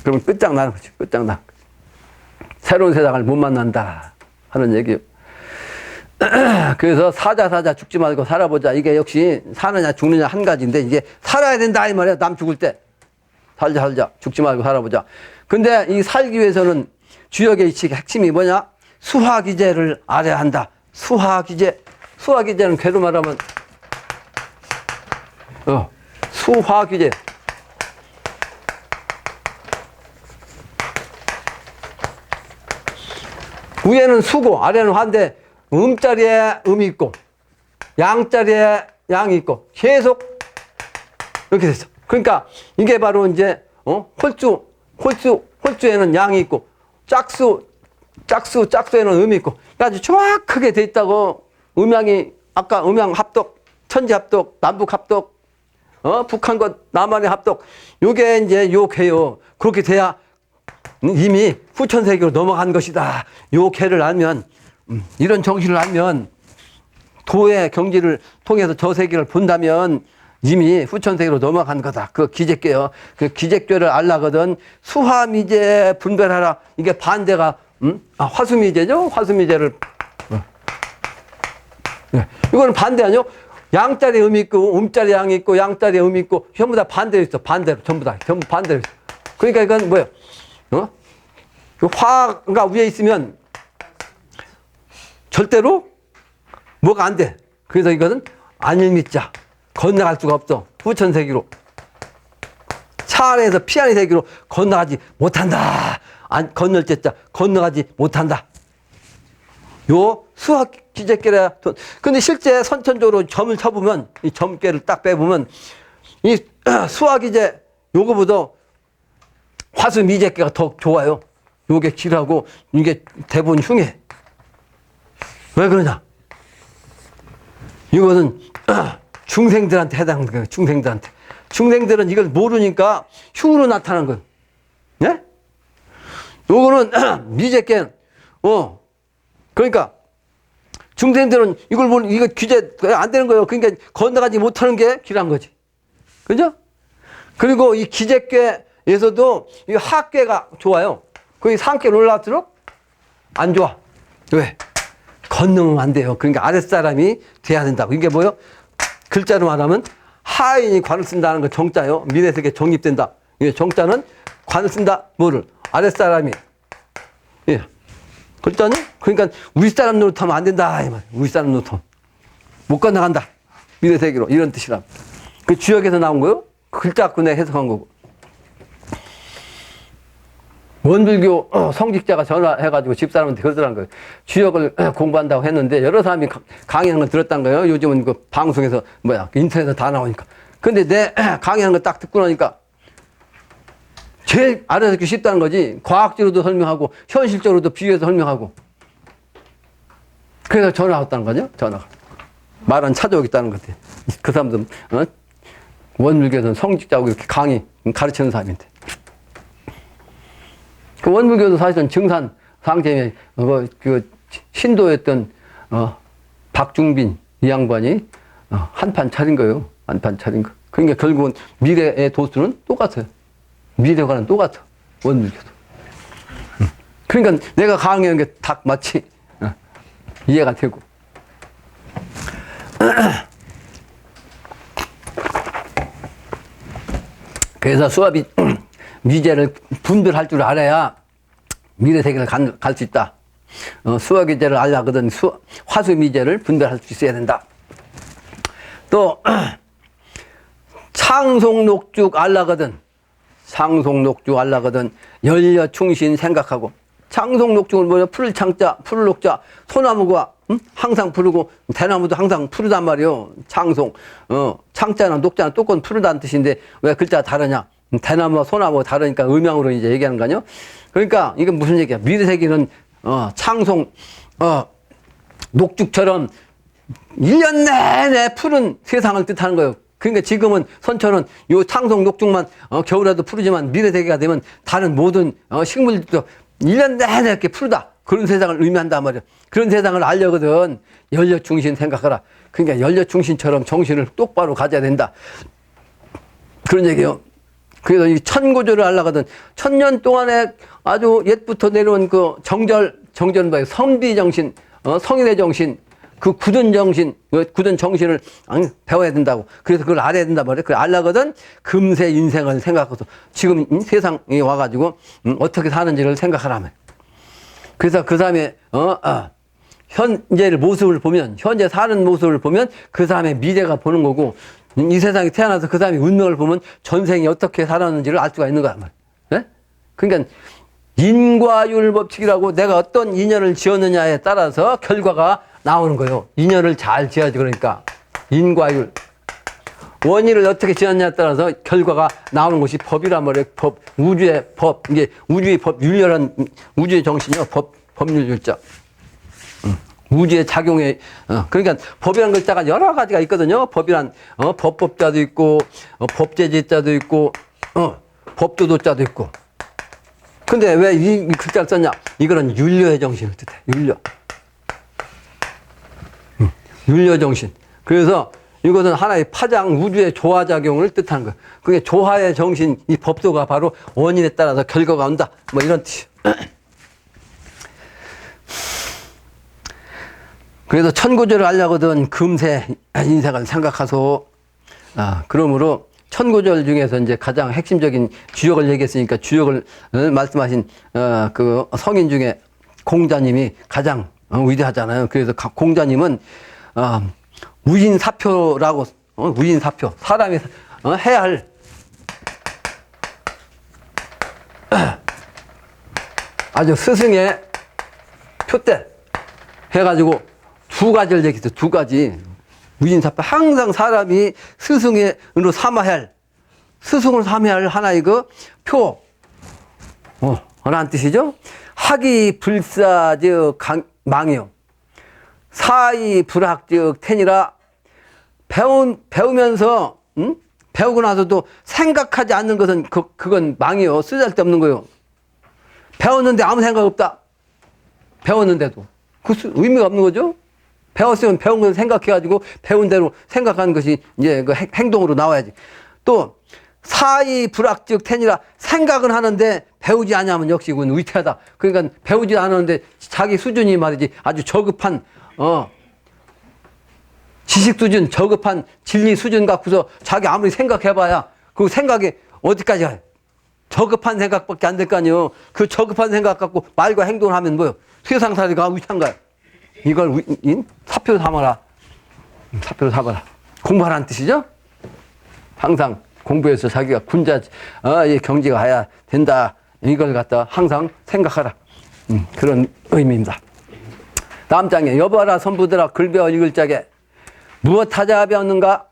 그러면 끝장나는 거지. 끝장나. 새로운 세상을 못 만난다 하는 얘기예요. 그래서 사자 죽지 말고 살아보자. 이게 역시 사느냐 죽느냐 한 가지인데 이제 살아야 된다 이 말이야. 남 죽을 때. 살자. 죽지 말고 살아보자. 근데 이 살기 위해서는 주역의 이치의 핵심이 뭐냐? 수화기제를 알아야 한다. 수화기제는 괴로 말하면 수화기제. 위에는 수고 아래는 화인데 음자리에 음이 있고 양자리에 양이 있고 계속 이렇게 됐어. 그러니까 이게 바로 이제 홀수에는 양이 있고 짝수에는 음이 있고 아주 정확하게 돼 있다고. 음양이 아까 음양 합독, 천지 합독, 남북 합독, 북한과 남한의 합독, 요게 이제 요개요. 그렇게 돼야 이미 후천세계로 넘어간 것이다. 요 개를 알면, 이런 정신을 알면 도의 경지를 통해서 저 세계를 본다면 이미 후천세계로 넘어간 거다. 그 기재죄요. 그 기재죄를 알라거든. 수화미제 분별하라. 이게 반대가 화수미제죠. 화수미제를. 네. 이거는 반대 아니요? 양자리 음이 있고 음자리 양이 있고 양자리 음이 있고 전부 다 반대로 있어. 반대로 전부 반대로 있어. 그러니까 이건 뭐예요? 화가 위에 있으면 절대로 뭐가 안 돼. 그래서 이거는 안일미자 건너갈 수가 없어. 후천세계로 차 안에서 피안의 세계로 건너가지 못한다. 안 건널 때자 건너가지 못한다. 요 수학 기재께라. 근데 실제 선천적으로 점을 쳐보면 이 점괘를 딱 빼보면 이 수학 기재 요거보다 화수 미재께가 더 좋아요. 요게 길하고 이게 대부분 흉해. 왜 그러냐? 이거는 중생들한테 해당하는 거예요. 중생들한테. 중생들은 이걸 모르니까 흉으로 나타나는 거예요. 예? 요거는 미재께 그러니까 중생들은 이걸 모르 이거 규제 안 되는 거예요. 그러니까 건너가지 못하는 게 길한 거지. 그죠? 그리고 이 기재께에서도 이 하께가 좋아요. 거기 상께로 올라갈수록 안 좋아. 왜? 건너면 안 돼요. 그러니까 아랫사람이 돼야 된다고. 이게 뭐예요? 글자로 말하면 하인이 관을 쓴다는 거 정자요. 미래세계 정립된다. 이게 정자는 관을 쓴다. 뭐를? 아랫사람이. 예. 글자는? 그러니까 우리 사람 노릇하면 안 된다. 이 말. 우리 사람 노릇하면. 못 건너간다. 미래세계로. 이런 뜻이라. 그 주역에서 나온 거요. 글자 갖고 내가 해석한 거고. 원불교 성직자가 전화해가지고 집사람한테 그러더란 거예요. 주역을 공부한다고 했는데 여러 사람이 강의하는 걸 들었단 거예요. 요즘은 그 방송에서 인터넷에서 다 나오니까. 근데 내 강의하는 거 딱 듣고 나니까 제일 알아듣기 쉽다는 거지. 과학적으로도 설명하고 현실적으로도 비교해서 설명하고. 그래서 전화가 왔다는 거죠. 전화가. 말은 찾아오겠다는 것 같아요. 그 사람들은 원불교에서는 성직자고 이렇게 강의 가르치는 사람인데. 그 원불교도 사실은 증산 상제에 그 신도였던 박중빈 이 양반이 한판 차린 거예요. 한판 차린 거. 그러니까 결국은 미래의 도수는 똑같아요. 미래과는 똑같아. 원불교도. 그러니까 내가 강의하는 게 딱 마치 이해가 되고. 그래서 수업이 미제를 분별할 줄 알아야 미래세계를 갈 수 있다. 수학기제를 알려거든 화수미제를 분별할 수 있어야 된다. 또 창송녹죽 알라거든. 창송녹죽 알라거든. 열려충신 생각하고. 창송녹죽을 뭐냐? 풀을 창자, 풀을 녹자. 소나무가 항상 푸르고 대나무도 항상 푸르단 말이요. 창송. 창자나 녹자나 똑같은 푸르다는 뜻인데 왜 글자가 다르냐? 대나무와 소나무가 다르니까 음양으로 이제 얘기하는 거 아니요? 그러니까 이건 무슨 얘기야? 미래세계는 창송 녹죽처럼 1년 내내 푸른 세상을 뜻하는 거예요. 그러니까 지금은 선천은 요 창송 녹죽만 겨울에도 푸르지만 미래세계가 되면 다른 모든 식물들도 1년 내내 이렇게 푸르다. 그런 세상을 의미한단 말이야. 그런 세상을 알려거든. 열려충신 생각하라. 그러니까 열려충신처럼 정신을 똑바로 가져야 된다. 그런 얘기예요. 그래서 이 천고조를 하려거든. 1000년 동안에 아주 옛부터 내려온 그 정절 뭐예요? 선비 정신, 성인의 정신, 그 굳은 정신, 굳은 정신을 배워야 된다고. 그래서 그걸 알아야 된단 말이에요. 그걸 알려거든. 금세 인생을 생각하고 지금 세상에 와가지고 어떻게 사는지를 생각하라며. 그래서 그 사람의 현재를 모습을 보면, 현재 사는 모습을 보면 그 사람의 미래가 보는 거고, 이 세상에 태어나서 그 사람의 운명을 보면 전생이 어떻게 살았는지를 알 수가 있는 거란 말이에요. 네? 그러니까 인과율 법칙이라고 내가 어떤 인연을 지었느냐에 따라서 결과가 나오는 거예요. 인연을 잘 지어야지. 그러니까 인과율. 원인을 어떻게 지었냐에 따라서 결과가 나오는 것이 법이란 말이에요. 법, 우주의 법, 이게 우주의 법, 윤리란 우주의 정신이요. 법률 율자. 우주의 작용에, 그러니까 법이라는 글자가 여러 가지가 있거든요. 법이란, 법법자도 있고, 법제제자도 있고, 법도도자도 있고. 근데 왜 이 글자를 썼냐? 이거는 윤료의 정신을 뜻해. 윤료. 윤료 정신. 그래서 이것은 하나의 파장, 우주의 조화작용을 뜻하는 거예요. 그게 조화의 정신, 이 법도가 바로 원인에 따라서 결과가 온다. 뭐 이런 뜻이에요. 그래서 천고조를 하려거든 금세 인생을 생각하소. 그러므로 천고절 중에서 이제 가장 핵심적인 주역을 얘기했으니까 주역을 말씀하신 그 성인 중에 공자님이 가장 위대하잖아요. 그래서 공자님은 우인사표라고 우인사표 사람이 해야 할 아주 스승의 표대 해가지고 두 가지를 얘기했어요. 두 가지. 우인사표. 항상 사람이 스승으로 삼아야 할, 스승으로 삼아야 할 하나의 그 표. 어라는 뜻이죠? 학이 불사즉 망이요. 사이 불학즉 텐이라. 배우면서, 배우고 나서도 생각하지 않는 것은 그건 망이요. 쓰잘데없는 거요. 배웠는데 아무 생각 없다. 배웠는데도. 의미가 없는 거죠? 배웠으면 배운 걸 생각해가지고 배운 대로 생각하는 것이 이제 그 행동으로 나와야지. 또 사이 불학즉 텐이라. 생각은 하는데 배우지 않으면 역시 그건 위태하다. 그러니까 배우지 않았는데 자기 수준이 말이지 아주 저급한 지식 수준, 저급한 진리 수준 갖고서 자기 아무리 생각해봐야 그 생각이 어디까지 가요? 저급한 생각밖에 안 될 거 아니에요. 그 저급한 생각 갖고 말과 행동을 하면 뭐요? 세상살이가 위태한가요? 이걸 사표로 삼아라. 사표로 삼아라. 공부하라는 뜻이죠? 항상 공부해서 자기가 군자, 경지가 가야 된다. 이걸 갖다 항상 생각하라. 그런 의미입니다. 다음 장에 여봐라 선부들아 글 배워 읽을 적에 무엇 하자 배웠는가?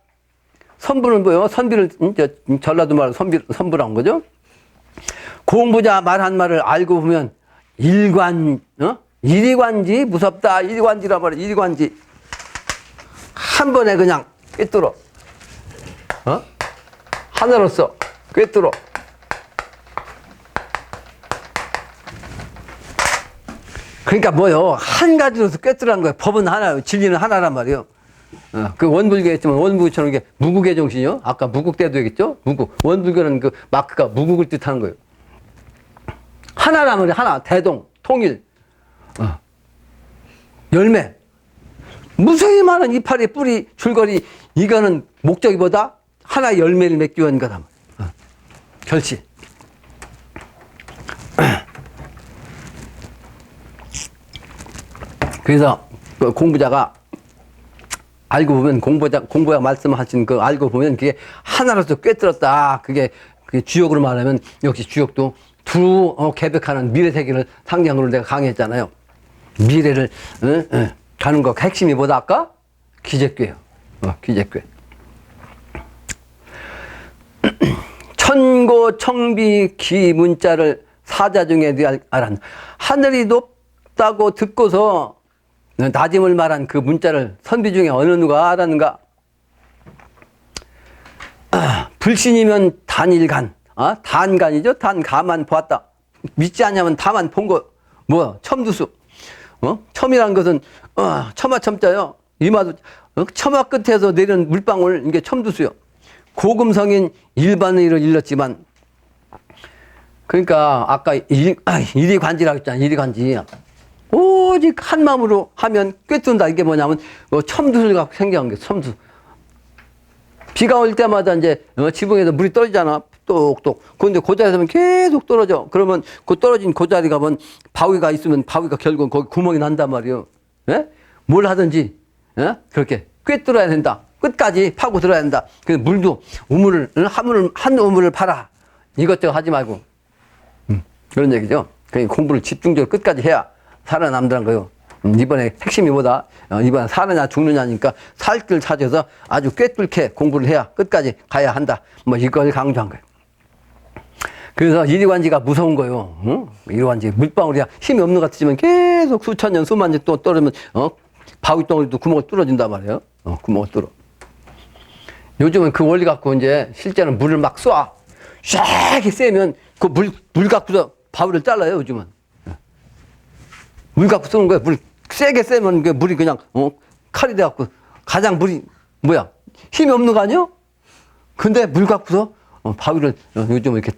선부는 뭐예요? 선비를 전라도 말로 선부라는 거죠. 공부자 말한 말을 알고 보면 일관지 무섭다. 일관지라 말이야. 일관지 한 번에 그냥 꿰뚫어. 하나로서 꿰뚫어. 그러니까 뭐요? 한 가지로서 꿰뚫어는 거예요. 법은 하나요. 진리는 하나란 말이에요. 그 원불교에 있지만 원불교처럼 이게 무국의 정신이요. 아까 무국 때도 얘기했죠. 무국. 원불교는 그 마크가 무국을 뜻하는 거예요. 하나란 말이에요. 하나. 대동. 통일. 열매. 무수히 많은 이파리, 뿌리, 줄거리. 이거는 목적이 뭐다? 하나의 열매를 맺기 위한 거다. 결시. 그래서 그 공부자가 알고 보면 공부자 말씀하신 그 알고 보면 그게 하나로서 꿰뚫었다. 그게 주역으로 말하면 역시 주역도 두 개벽하는 미래 세계를 상징으로 내가 강의했잖아요. 미래를 가는 거 핵심이 뭐다 아까? 기재교예요. 기재교. 천고 청비 기 문자를 사자 중에 알았. 하늘이 높다고 듣고서 낮음을 말한 그 문자를 선비 중에 어느 누가 알았는가? 불신이면 단일간. 단간이죠. 단가만 보았다. 믿지 않냐면 다만 본 거. 뭐야? 첨두수. 첨이란 것은 첨자요. 이마도 첨화 끝에서 내리는 물방울 이게 첨두수요. 고금성인 일반의를 일렀지만 그러니까 아까 일이관지라고 했잖아. 일이관지. 오직 한 마음으로 하면 꿰뚫는다. 이게 뭐냐면 첨두를 갖고 생겨난 게 첨두. 비가 올 때마다 이제 지붕에서 물이 떨어지잖아. 똑똑. 그런데 그 자리에서 계속 떨어져. 그러면 그 떨어진 그 자리가 뭐 바위가 있으면 바위가 결국 거기 구멍이 난단 말이에요. 예? 뭘 하든지 그렇게 꿰뚫어야 된다. 끝까지 파고 들어야 된다. 그 물도 한 우물을 파라. 이것저것 하지 말고. 그런 얘기죠. 그러니까 공부를 집중적으로 끝까지 해야 살아남더란 거예요. 이번에 핵심이 뭐다? 이번에 사느냐 죽느냐니까 살 길 찾아서 아주 꿰뚫게 공부를 해야 끝까지 가야 한다. 뭐 이걸 강조한 거예요. 그래서 이리관지가 무서운 거예요. 응? 이리관지 물방울이야. 힘이 없는 것 같지만 계속 수천 년 수만 년 또 떨어지면 바위덩어리도 구멍을 뚫어준단 말이에요. 구멍을 뚫어. 요즘은 그 원리 갖고 이제 실제는 물을 막 쏴. 샤게 쐬면 그 물 갖고서 바위를 잘라요. 요즘은. 물 갖고 쏘는 거야. 물 세게 쐬면 그 물이 그냥 칼이 돼갖고 가장 물이 뭐야 힘이 없는 거 아니요? 근데 물 갖고서 바위를 요즘 이렇게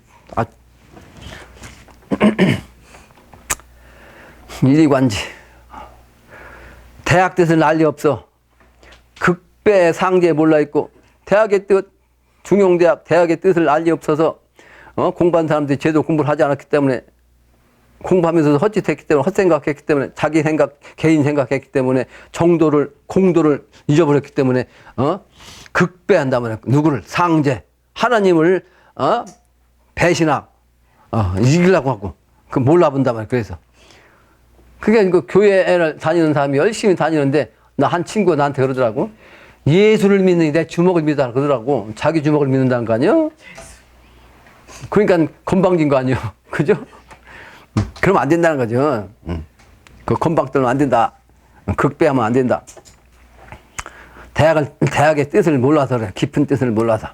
이리관지 대학 뜻은 난리 없어. 극배 상제 몰라 있고 대학의 뜻 중용대학 대학의 뜻을 알리 없어서 공부한 사람들이 제대로 공부를 하지 않았기 때문에 공부하면서도 헛짓했기 때문에 헛생각했기 때문에 자기 생각 개인 생각했기 때문에 정도를 공도를 잊어버렸기 때문에 극배한단 말이야. 누구를 상제 하나님을 배신하고 이기려고 하고 그 몰라본단 말이야. 그래서 그게 그 교회를 다니는 사람이 열심히 다니는데 나 한 친구가 나한테 그러더라고. 예수를 믿는 내 주먹을 믿어라 그러더라고. 자기 주먹을 믿는다는 거 아니요? 그러니까 건방진 거 아니요? 그죠? 그러면 안 된다는 거죠. 그 건방 떨면 안 된다. 극배하면 안 된다. 대학의 뜻을 몰라서 그래. 깊은 뜻을 몰라서.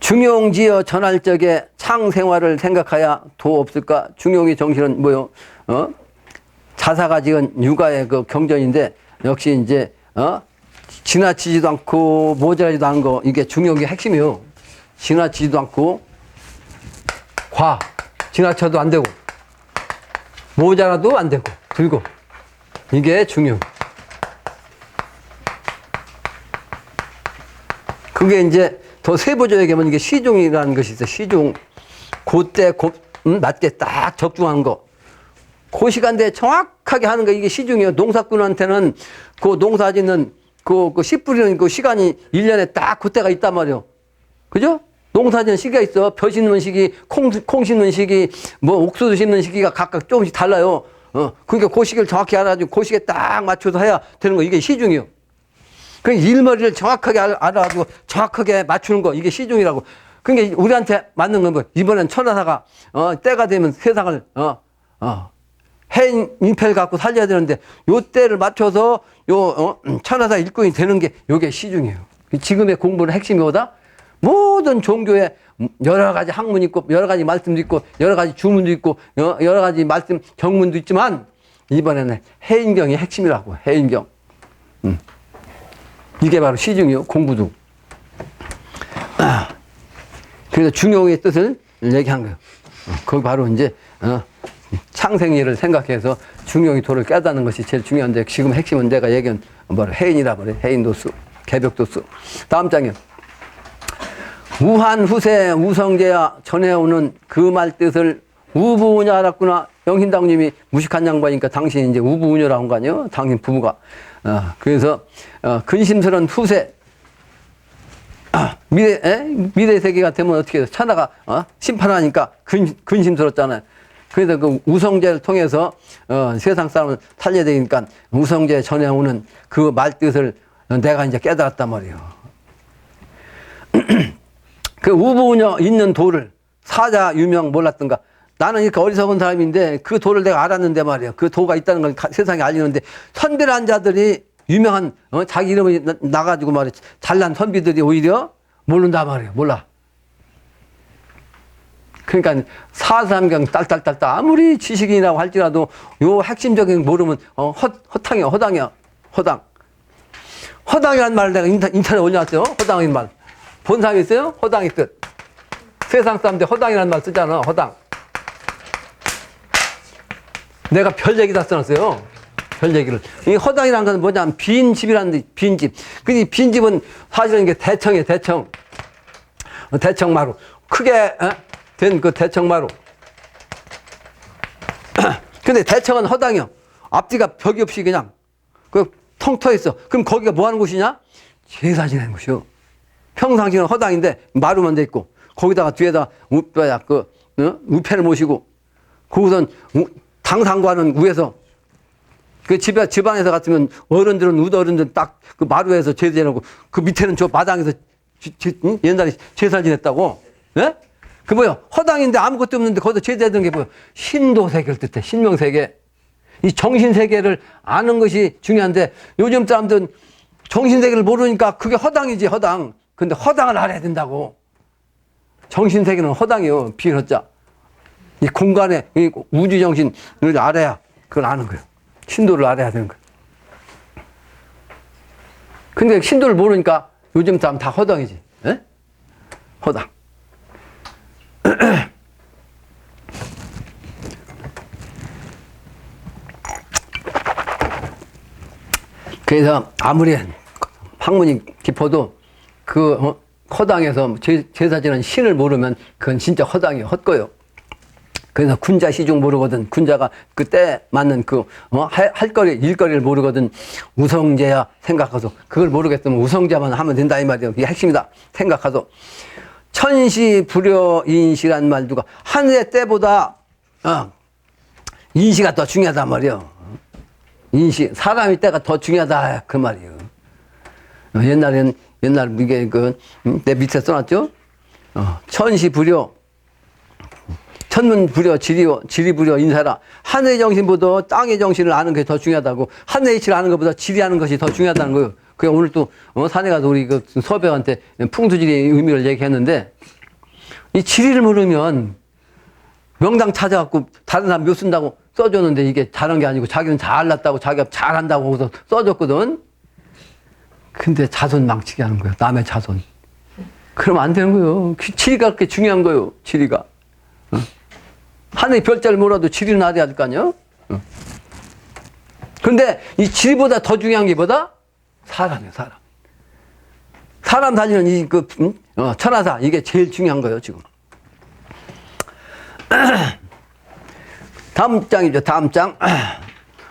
중용지어 전할 적에 창생활을 생각하야 도 없을까? 중용의 정신은 뭐요? 자사가 지은 육아의 그 경전인데 역시 이제 지나치지도 않고 모자라지도 않은 거 이게 중용의 핵심이요. 지나치지도 않고 지나쳐도 안 되고 모자라도 안 되고 들고 이게 중용. 그게 이제 더 세부적으로 얘기하면 이게 시중이라는 것이 있어요. 시중. 그때 맞게 딱 적중하는 거. 그 시간대에 정확하게 하는 거 이게 시중이에요. 농사꾼한테는 그 농사 짓는 그 씨 뿌리는 그 시간이 1년에 딱 그때가 있단 말이에요. 그죠? 농사 짓는 시기가 있어. 벼 심는 시기, 콩 심는 시기, 뭐 옥수수 심는 시기가 각각 조금씩 달라요. 그러니까 그 시기를 정확히 알아가지고 그 시기에 딱 맞춰서 해야 되는 거 이게 시중이에요. 그 일머리를 정확하게 알아가지고 정확하게 맞추는 거 이게 시중이라고. 그러니까 우리한테 맞는 건 뭐 이번엔 천하사가 때가 되면 세상을 해인 인패를 갖고 살려야 되는데 요 때를 맞춰서 천하사 일꾼이 되는 게 요게 시중이에요. 지금의 공부는 핵심이 뭐다? 모든 종교에 여러 가지 학문이 있고 여러 가지 말씀도 있고 여러 가지 주문도 있고 여러 가지 말씀 경문도 있지만 이번에는 해인경이 핵심이라고. 해인경. 이게 바로 시중이요. 공부도. 그래서 중용의 뜻을 얘기한 거예요. 그거 바로 이제 창생일을 생각해서 중용의 도를 깨닫는 것이 제일 중요한데 지금 핵심은 내가 얘기한 바로 해인이라 그래. 해인도수, 개벽도수. 다음 장이요. 우한 후세 우성제야 전해오는 그 말 뜻을 우부우녀 알았구나. 영신당님이 무식한 양반이니까 당신이 이제 우부우녀라고 한 거 아니에요? 당신 부부가. 그래서 근심스러운 후세 미래 세계가 되면 어떻게 해서 천하가 심판하니까 근심스럽잖아요. 그래서 그 우성제를 통해서 세상 사람을 살려야 되니까 우성제 전해오는 그 말뜻을 내가 이제 깨달았단 말이에요. 그 우부우녀 있는 도를 사자 유명 몰랐던가. 나는 이렇게 어리석은 사람인데 그 도를 내가 알았는데 말이에요. 그 도가 있다는 걸 세상에 알리는데 선비란 자들이 유명한 자기 이름이 나가지고 말이에요. 잘난 선비들이 오히려 모른다 말이에요. 몰라. 그러니까 사삼경 딸딸딸딸 아무리 지식인이라고 할지라도 요 핵심적인 모르면 허탕이야. 허당이야. 허당. 허당이란 말을 내가 인터넷에 올려놨어요. 허당인 말. 본 사람이 있어요? 허당의 뜻. 세상 사람들 허당이라는 말 쓰잖아. 허당. 내가 별 얘기 다 써놨어요. 별 얘기를. 이 허당이라는 것은 뭐냐면 빈집이라는 데, 빈집. 근데 빈집은 사실은 이게 대청이에요. 대청. 대청마루. 크게 된 그 대청마루. 근데 대청은 허당이요. 앞뒤가 벽이 없이 그냥 그 텅 터 있어. 그럼 거기가 뭐 하는 곳이냐? 제사 지내는 곳이요. 평상시는 허당인데 마루만 돼 있고 거기다가 뒤에다 우패를 모시고 거기선 당상관은 위에서 그 집안에서 같으면 어른들은 우어른들은 딱 그 마루에서 제사 지내고 그 밑에는 저 마당에서 옛날에 제사 지냈다고. 예? 그 뭐야 허당인데 아무것도 없는데 거기서 제사 지내는 게 뭐야 신도세계를 뜻해. 신명세계. 이 정신세계를 아는 것이 중요한데 요즘 사람들은 정신세계를 모르니까 그게 허당이지 허당. 근데 허당을 알아야 된다고. 정신세계는 허당이요. 비허자. 이 공간에 이 우주정신을 알아야 그걸 아는 거예요. 신도를 알아야 되는 거예요. 근데 신도를 모르니까 요즘 사람 다 허당이지. 에? 허당. 그래서 아무리 학문이 깊어도 그 허당에서 제사 지는 신을 모르면 그건 진짜 허당이에요. 헛거요. 그래서 군자 시중 모르거든. 군자가 그때 맞는 할 거리, 일거리를 모르거든. 우성제야 생각하소. 그걸 모르겠으면 우성제만 하면 된다 이 말이에요. 이게 핵심이다. 생각하소. 천시 불효인시란 말 누가 하늘의 때보다 인시가 더 중요하단 말이에요. 인시 사람의 때가 더 중요하다 그 말이에요. 옛날 이게 내 밑에 써놨죠. 천시 불효 천문 불효 지리 불효 인사라. 하늘의 정신보다 땅의 정신을 아는 게 더 중요하다고. 하늘의 이치를 아는 것보다 지리 아는 것이 더 중요하다는 거예요. 그래 오늘 또 산에 가서 우리 그 서백한테 풍수지리의 의미를 얘기했는데 이 지리를 모르면 명당 찾아갖고 다른 사람 묘 쓴다고 써줬는데 이게 잘한 게 아니고 자기는 잘났다고 자기가 잘한다고 하고서 써줬거든. 근데 자손 망치게 하는 거예요. 남의 자손. 그러면 안 되는 거예요. 지리가 그렇게 중요한 거예요. 지리가. 하늘의 별자를 몰라도 지리는 알아야 될 거 아니에요? 그런데 이 지리보다 더 중요한 게 뭐다? 사람이에요, 사람. 사람 다니는 천하사, 이게 제일 중요한 거예요, 지금. 다음 장이죠, 다음 장.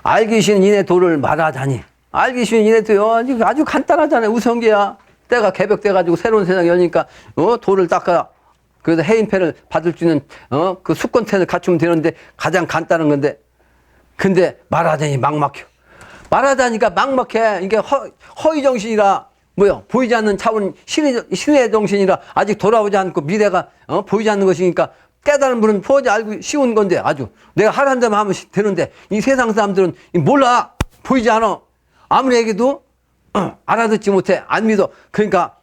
알기 쉬운 인의 도를 말하자니. 알기 쉬운 인의 도요, 아주 간단하잖아요. 우성계야. 때가 개벽돼가지고 새로운 세상이 열리니까, 도를 닦아라. 그래서 해인패를 받을 수 있는, 그 수권태를 갖추면 되는데 가장 간단한 건데. 근데 말하자니 막막혀. 말하자니까 막막해. 이게 허위 정신이라, 보이지 않는 차원, 신의 정신이라 아직 돌아오지 않고 미래가, 보이지 않는 것이니까 깨달은 분은 포지 알고 쉬운 건데 아주. 내가 하라는 대로 하면 되는데 이 세상 사람들은 몰라. 보이지 않아. 아무리 얘기도, 알아듣지 못해. 안 믿어. 그러니까,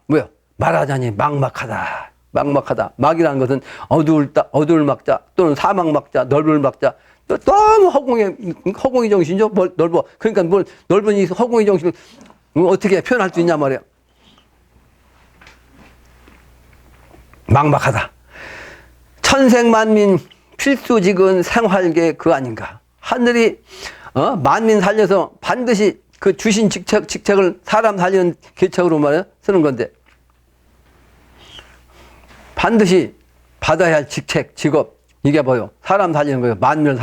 말하자니 막막하다. 막막하다. 막이라는 것은 어두울 막자 또는 사막 막자, 넓을 막자. 너무 허공의 정신이죠. 넓어. 그러니까 넓은 이 허공의 정신을 어떻게 표현할 수 있냐 말이에요. 막막하다. 천생만민 필수직은 생활계 그 아닌가. 하늘이 만민 살려서 반드시 그 주신 직책을 사람 살리는 계책으로 말이야 쓰는 건데 반드시 받아야 할 직책, 직업 이게 뭐요? 사람 살리는 거예요. 만민을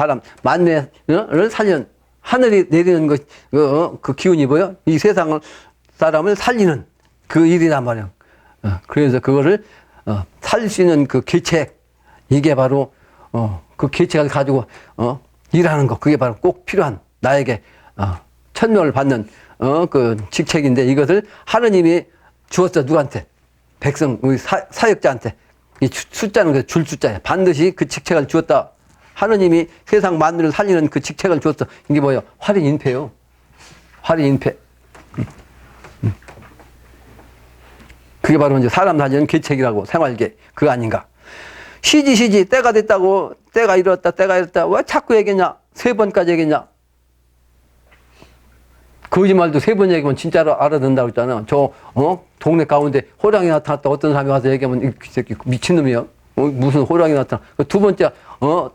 살리는 하늘이 내리는 것, 그 기운이 뭐요? 이 세상을 사람을 살리는 그 일이란 말이에요. 그래서 그거를 살릴 수 있는 그 계책 이게 바로 그 계책을 가지고 일하는 거 그게 바로 꼭 필요한 나에게 천명을 받는 그 직책인데 이것을 하느님이 주었어 누구한테? 백성 우리 사역자한테. 이 숫자는 그 줄 숫자야. 반드시 그 직책을 주었다. 하느님이 세상 만물을 살리는 그 직책을 주었어. 이게 뭐예요? 활인인패요. 활인인패. 그게 바로 이제 사람 살리는 계책이라고 생활계 그거 아닌가. 시지 때가 됐다고 때가 이렇다 왜 자꾸 얘기했냐? 3번까지 얘기했냐? 거짓말도 3번 얘기하면 진짜로 알아듣는다고 했잖아. 동네 가운데 호랑이 나타났다 어떤 사람이 와서 얘기하면 이 새끼 미친놈이야. 무슨 호랑이 나타나. 2번째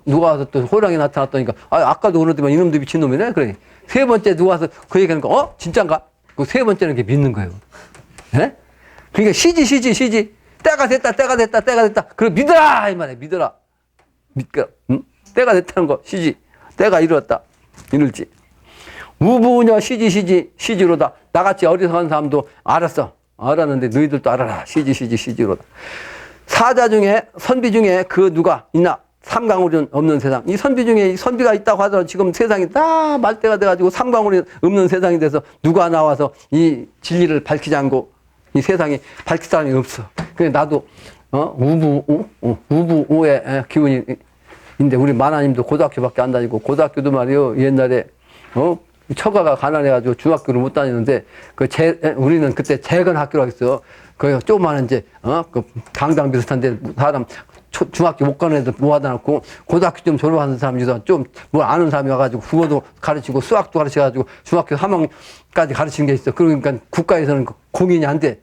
누가 와서 또 호랑이 나타났다니까 아까도 그러더만 이놈도 미친놈이네. 그래. 3번째 누가 와서 그 얘기하니까 진짠가? 그 3번째는 이렇게 믿는 거예요. 예? 그러니까 시지 때가 됐다. 그래 믿어라 이 말이야. 믿어라. 때가 됐다는 거 시지. 때가 이르렀다. 이룰지. 우부녀 시지로다. 나같이 어리석은 사람도 알았는데 너희들도 알아라. 시지로다. 사자 중에 선비 중에 그 누가 있나? 삼강오리 없는 세상. 이 선비 중에 이 선비가 있다고 하더라도 지금 세상이 다 말대가 돼가지고 삼강오리 없는 세상이 돼서 누가 나와서 이 진리를 밝히지 않고 이 세상에 밝힐 사람이 없어. 그래 나도 우부우의 기운이 인데 우리 만화님도 고등학교밖에 안 다니고 고등학교도 말이요 옛날에 처가가 가난해가지고 중학교를 못 다니는데 우리는 그때 재건 학교라고 했어. 그 조그마한 이제 그 강당 비슷한데 사람 중학교 못 가는 애들 모아다 놓고 고등학교 좀 졸업하는 사람 중에서 좀 뭘 아는 사람이 와가지고 국어도 가르치고 수학도 가르쳐가지고 중학교 3학년까지 가르치는 게 있어. 그러니까 국가에서는 공인이 안 돼.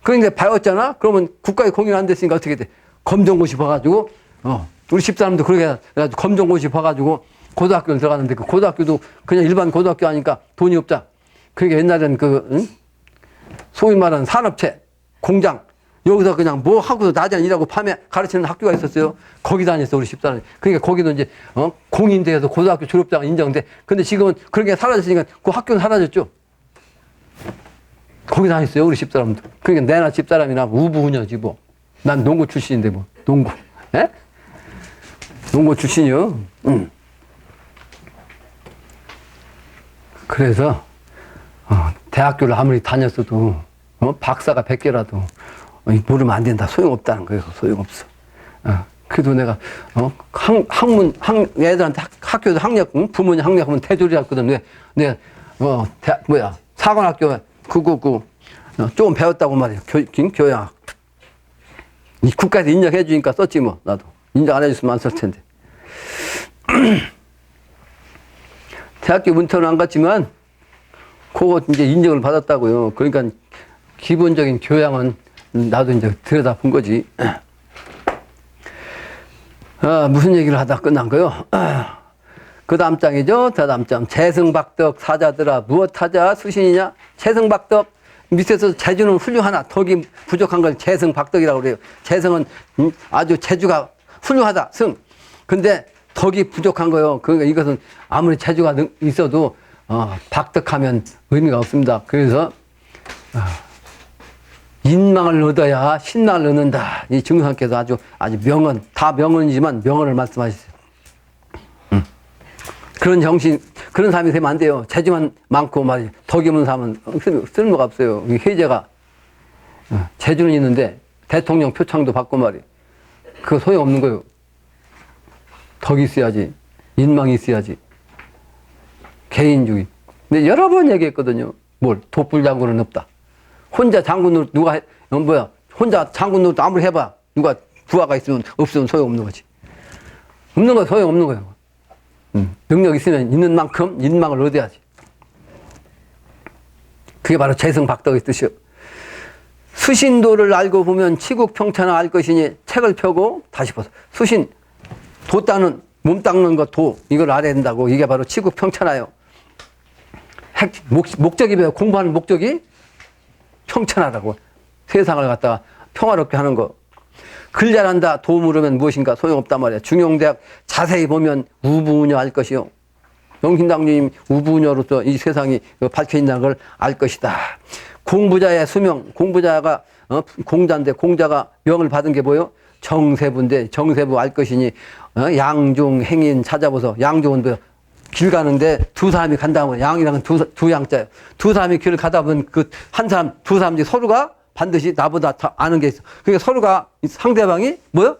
그러니까 배웠잖아? 그러면 국가에 공인이 안 됐으니까 어떻게 돼? 검정고시 봐가지고 우리 집사람도 그렇게 해가지고 검정고시 봐가지고 고등학교를 들어갔는데 그 고등학교도 그냥 일반 고등학교 하니까 돈이 없다. 그러니까 옛날에는 소위 말하는 산업체, 공장, 여기서 그냥 뭐 하고서 낮에는 일하고 밤에 가르치는 학교가 있었어요. 거기 다녔어, 우리 집사람이. 그러니까 거기도 이제, 공인대에서 고등학교 졸업자가 인정돼. 근데 지금은 그런 게 사라졌으니까 그 학교는 사라졌죠. 거기 다녔어요, 우리 집사람도. 그러니까 내나 집사람이나 우부우녀지 뭐. 난 농구 출신인데 뭐. 농구. 에? 농구 출신이요. 그래서, 대학교를 아무리 다녔어도, 박사가 100개라도, 모르면 안 된다. 소용없다는 거예요. 소용없어. 그래도 내가, 애들한테 학교에서 학력, 부모님 학력하면 대졸이 했거든. 내가, 사관학교, 조금 배웠다고 말이에요. 교양. 이 국가에서 인정해 주니까 썼지 뭐, 나도. 인정 안 해줬으면 안 썼을 텐데. 대학교 문턱은 안 갔지만, 그거 이제 인정을 받았다고요. 그러니까 기본적인 교양은 나도 이제 들여다 본 거지. 무슨 얘기를 하다 끝난 거요? 그 다음 장이죠. 그 다음 장. 재승박덕 사자들아 무엇하자 수신이냐? 재승박덕 밑에서 재주는 훌륭하나 덕이 부족한 걸 재승박덕이라고 그래요. 재승은 아주 재주가 훌륭하다. 승. 근데 덕이 부족한 거요. 그러니까 이것은 아무리 재주가 있어도 박덕하면 의미가 없습니다. 그래서 인망을 얻어야 신망을 얻는다. 이 증상께서 아주 명언, 다 명언이지만 명언을 말씀하셨어요. 그런 정신, 그런 사람이 되면 안 돼요. 재주만 많고 말이죠. 덕이 없는 사람은 쓸모가 없어요. 이 혜제가 재주는 있는데 대통령 표창도 받고 말이에요. 그거 소용없는 거예요. 덕이 있어야지, 인망이 있어야지. 개인주의. 근데 여러 번 얘기했거든요. 뭘 독불장군은 없다. 혼자 장군으로 혼자 장군으로 아무리 해봐. 누가 부하가 없으면 소용없는 거지. 없는 건 소용없는 거예요. 능력 있으면 있는 만큼 인망을 얻어야지. 그게 바로 재승박덕의 뜻이요. 수신도를 알고 보면 치국평천을 알 것이니 책을 펴고 다시 보소. 수신, 도 따는, 몸 닦는 것, 도, 이걸 알아야 된다고. 이게 바로 치국평천하요. 목적이 뭐예요? 공부하는 목적이 평천하라고. 세상을 갖다가 평화롭게 하는 거. 글 잘한다, 도 모르면 무엇인가 소용없단 말이야. 중용대학 자세히 보면 우부우녀 알 것이요. 영신당님 우부우녀로서 이 세상이 밝혀진다는 걸 알 것이다. 공부자의 수명, 공부자가 공자인데 공자가 명을 받은 게 뭐요? 정세부인데 정세부 알 것이니 양중 행인 찾아보소. 양중은 뭐요? 길 가는데 두 사람이 간다면 양이랑은 두 양자예요. 두 사람이 길을 가다 보면 그 한 사람, 두 사람이 서로가 반드시 나보다 더 아는 게 있어. 그러니까 서로가 상대방이 뭐요?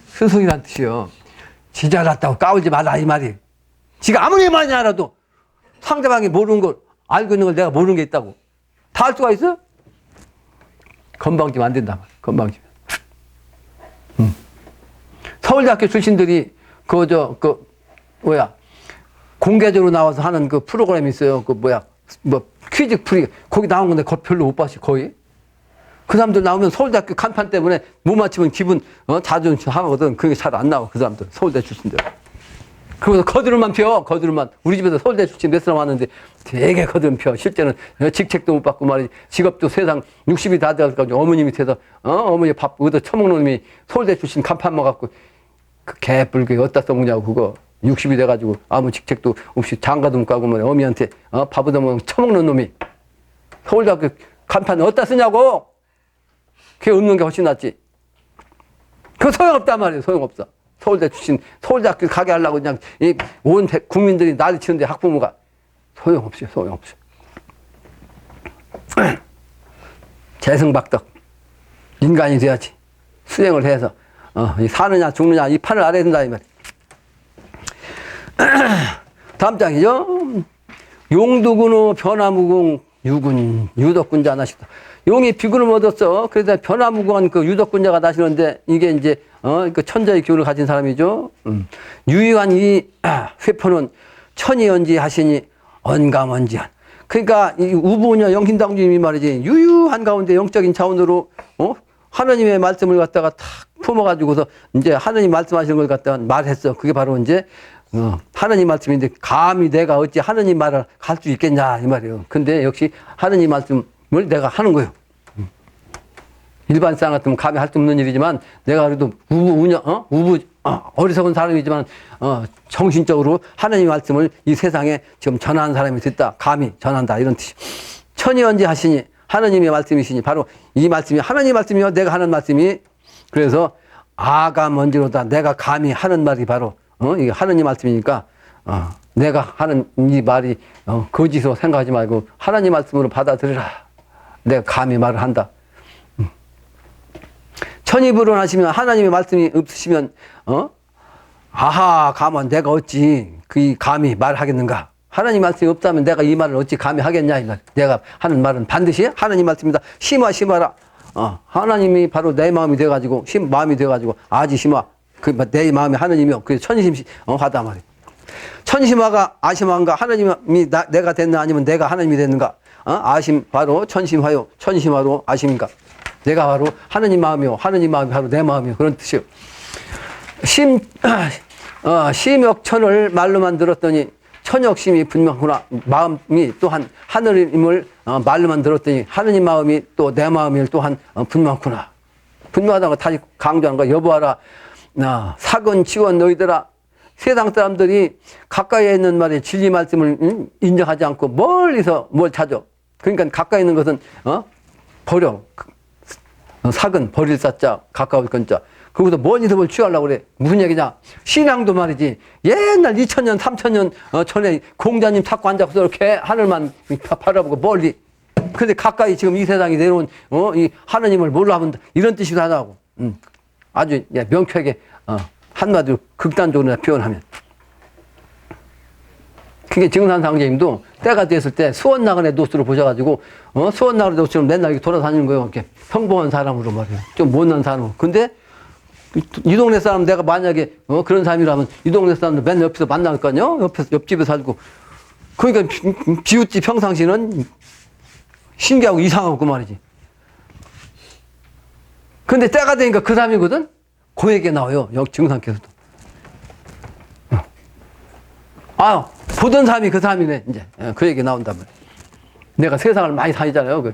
스승이란 뜻이요. 지 잘났다고 까불지 말라 이 말이. 지가 아무리 많이 알아도 상대방이 모르는 걸 알고 있는 걸 내가 모르는 게 있다고. 다 알 수가 있어? 건방지면 안 된다. 건방지면. 서울대학교 출신들이 공개적으로 나와서 하는 그 프로그램이 있어요. 퀴즈 풀이. 거기 나온 건데 그거 별로 못 봤지, 거의. 그 사람들 나오면 서울대학교 간판 때문에 못 맞히면 기분, 자존심 하거든. 그게 잘 안 나와, 그 사람들. 서울대 출신들. 그래서 거드름만 펴, 거드름만. 우리 집에서 서울대 출신 몇 사람 왔는데 되게 거드름 펴. 실제는 직책도 못 받고 말이지. 직업도 세상 60이 다 돼가지고 어머니 밑에서, 어머니 밥 얻어 처먹는 놈이 서울대 출신 간판 먹갖고 그 개뿔게 어디다 써먹냐고, 그거. 60이 돼가지고 아무 직책도 없이 장가도 못 가고 말이야. 어미한테 밥 얻어먹는 처먹는 놈이 서울대학교 간판 어디다 쓰냐고. 그게 없는 게 훨씬 낫지. 그거 소용없단 말이에요. 소용없어. 서울대 출신, 서울대 학교 가게 하려고 그냥 온 국민들이 난리 치는데 학부모가 소용없어요, 소용없어요. 재승박덕. 인간이 돼야지. 수행을 해서, 사느냐, 죽느냐, 이 판을 알아야 된다, 이 말. 다음 장이죠. 용두군의 변화무궁 유군, 유덕군자 나시다. 용이 비군을 얻었어. 그래서 변화무궁한 그 유덕군자가 나시는데, 이게 이제, 그 천자의 기운을 가진 사람이죠. 유유한 이 회포는 천이연지 하시니 언감언지한. 그러니까 이 우부녀 영신당주님이 말이지, 유유한 가운데 영적인 차원으로, 하느님의 말씀을 갖다가 탁 품어가지고서 이제 하느님 말씀하시는 걸 갖다가 말했어. 그게 바로 이제, 하느님 말씀인데, 감히 내가 어찌 하느님 말을 할 수 있겠냐, 이 말이에요. 근데 역시 하느님 말씀을 내가 하는 거예요. 일반 사람 같으면 감히 할 수 없는 일이지만, 내가 그래도 어리석은 사람이지만, 정신적으로 하느님 말씀을 이 세상에 지금 전하는 사람이 됐다. 감히 전한다. 이런 뜻이. 천이언지 하시니, 하느님의 말씀이시니, 바로 이 말씀이 하느님 말씀이요. 내가 하는 말씀이. 그래서 아가 먼지로다. 내가 감히 하는 말이 바로, 이게 하느님 말씀이니까, 내가 하는 이 말이, 거짓으로 생각하지 말고, 하나님 말씀으로 받아들여라. 내가 감히 말을 한다. 천이불원하시면 하나님의 말씀이 없으시면, 아하, 가만, 내가 어찌 그 감히 말하겠는가? 하나님 말씀이 없다면 내가 이 말을 어찌 감히 하겠냐? 이 말. 내가 하는 말은 반드시 하나님 말씀입니다. 심하라. 하나님이 바로 내 마음이 되어가지고, 마음이 되어가지고, 아지 심하. 내 마음이 하느님이요. 그래서 천심시, 하다 말이에요. 천심화가 아심한가? 하나님이 내가 됐나? 아니면 내가 하나님이 됐는가? 아심, 바로 천심화요. 천심화로 아심인가? 내가 바로 하느님 마음이요. 하느님 마음이 바로 내 마음이요. 그런 뜻이요. 심역천을 말로만 들었더니 천역심이 분명구나. 마음이 또한 하느님을 말로만 들었더니 하느님 마음이 또 내 마음이 또한 분명구나. 분명하다는 거 다시 강조하는 거. 여보하라. 사건 지원 너희들아. 세상 사람들이 가까이에 있는 말에 진리 말씀을 인정하지 않고 멀리서 뭘 찾아. 그러니까 가까이 있는 것은 버려. 사근 버릴 사자 가까울 건자. 그거보다 멀리서 뭘 취하려고 그래. 무슨 얘기냐. 신앙도 말이지. 옛날 2000년 3000년 전에 공자님 찾고 앉아서 이렇게 하늘만 바라보고 멀리. 근데 가까이 지금 이 세상이 내려온 이 하느님을 몰라 본다. 이런 뜻이기도 하다고. 아주 명쾌하게 한마디로 극단적으로 표현하면. 그게 증산상제님도 때가 됐을 때 수원 나그네 노스를 보셔가지고, 수원 나그네 노스처럼 맨날 이렇게 돌아다니는 거예요. 이렇게 평범한 사람으로 말이에요. 좀 못난 사람으로. 근데 이 동네 사람 내가 만약에 그런 사람이라면 이 동네 사람들 맨날 옆에서 만날 거 아니에요? 옆집에 살고. 그러니까 비웃지 평상시는 신기하고 이상하고 그 말이지. 근데 때가 되니까 그 사람이거든? 고에게 나와요. 여기 증상께서도. 보던 사람이 그 사람이네, 이제. 그 얘기 나온단 말이야. 내가 세상을 많이 다니잖아요.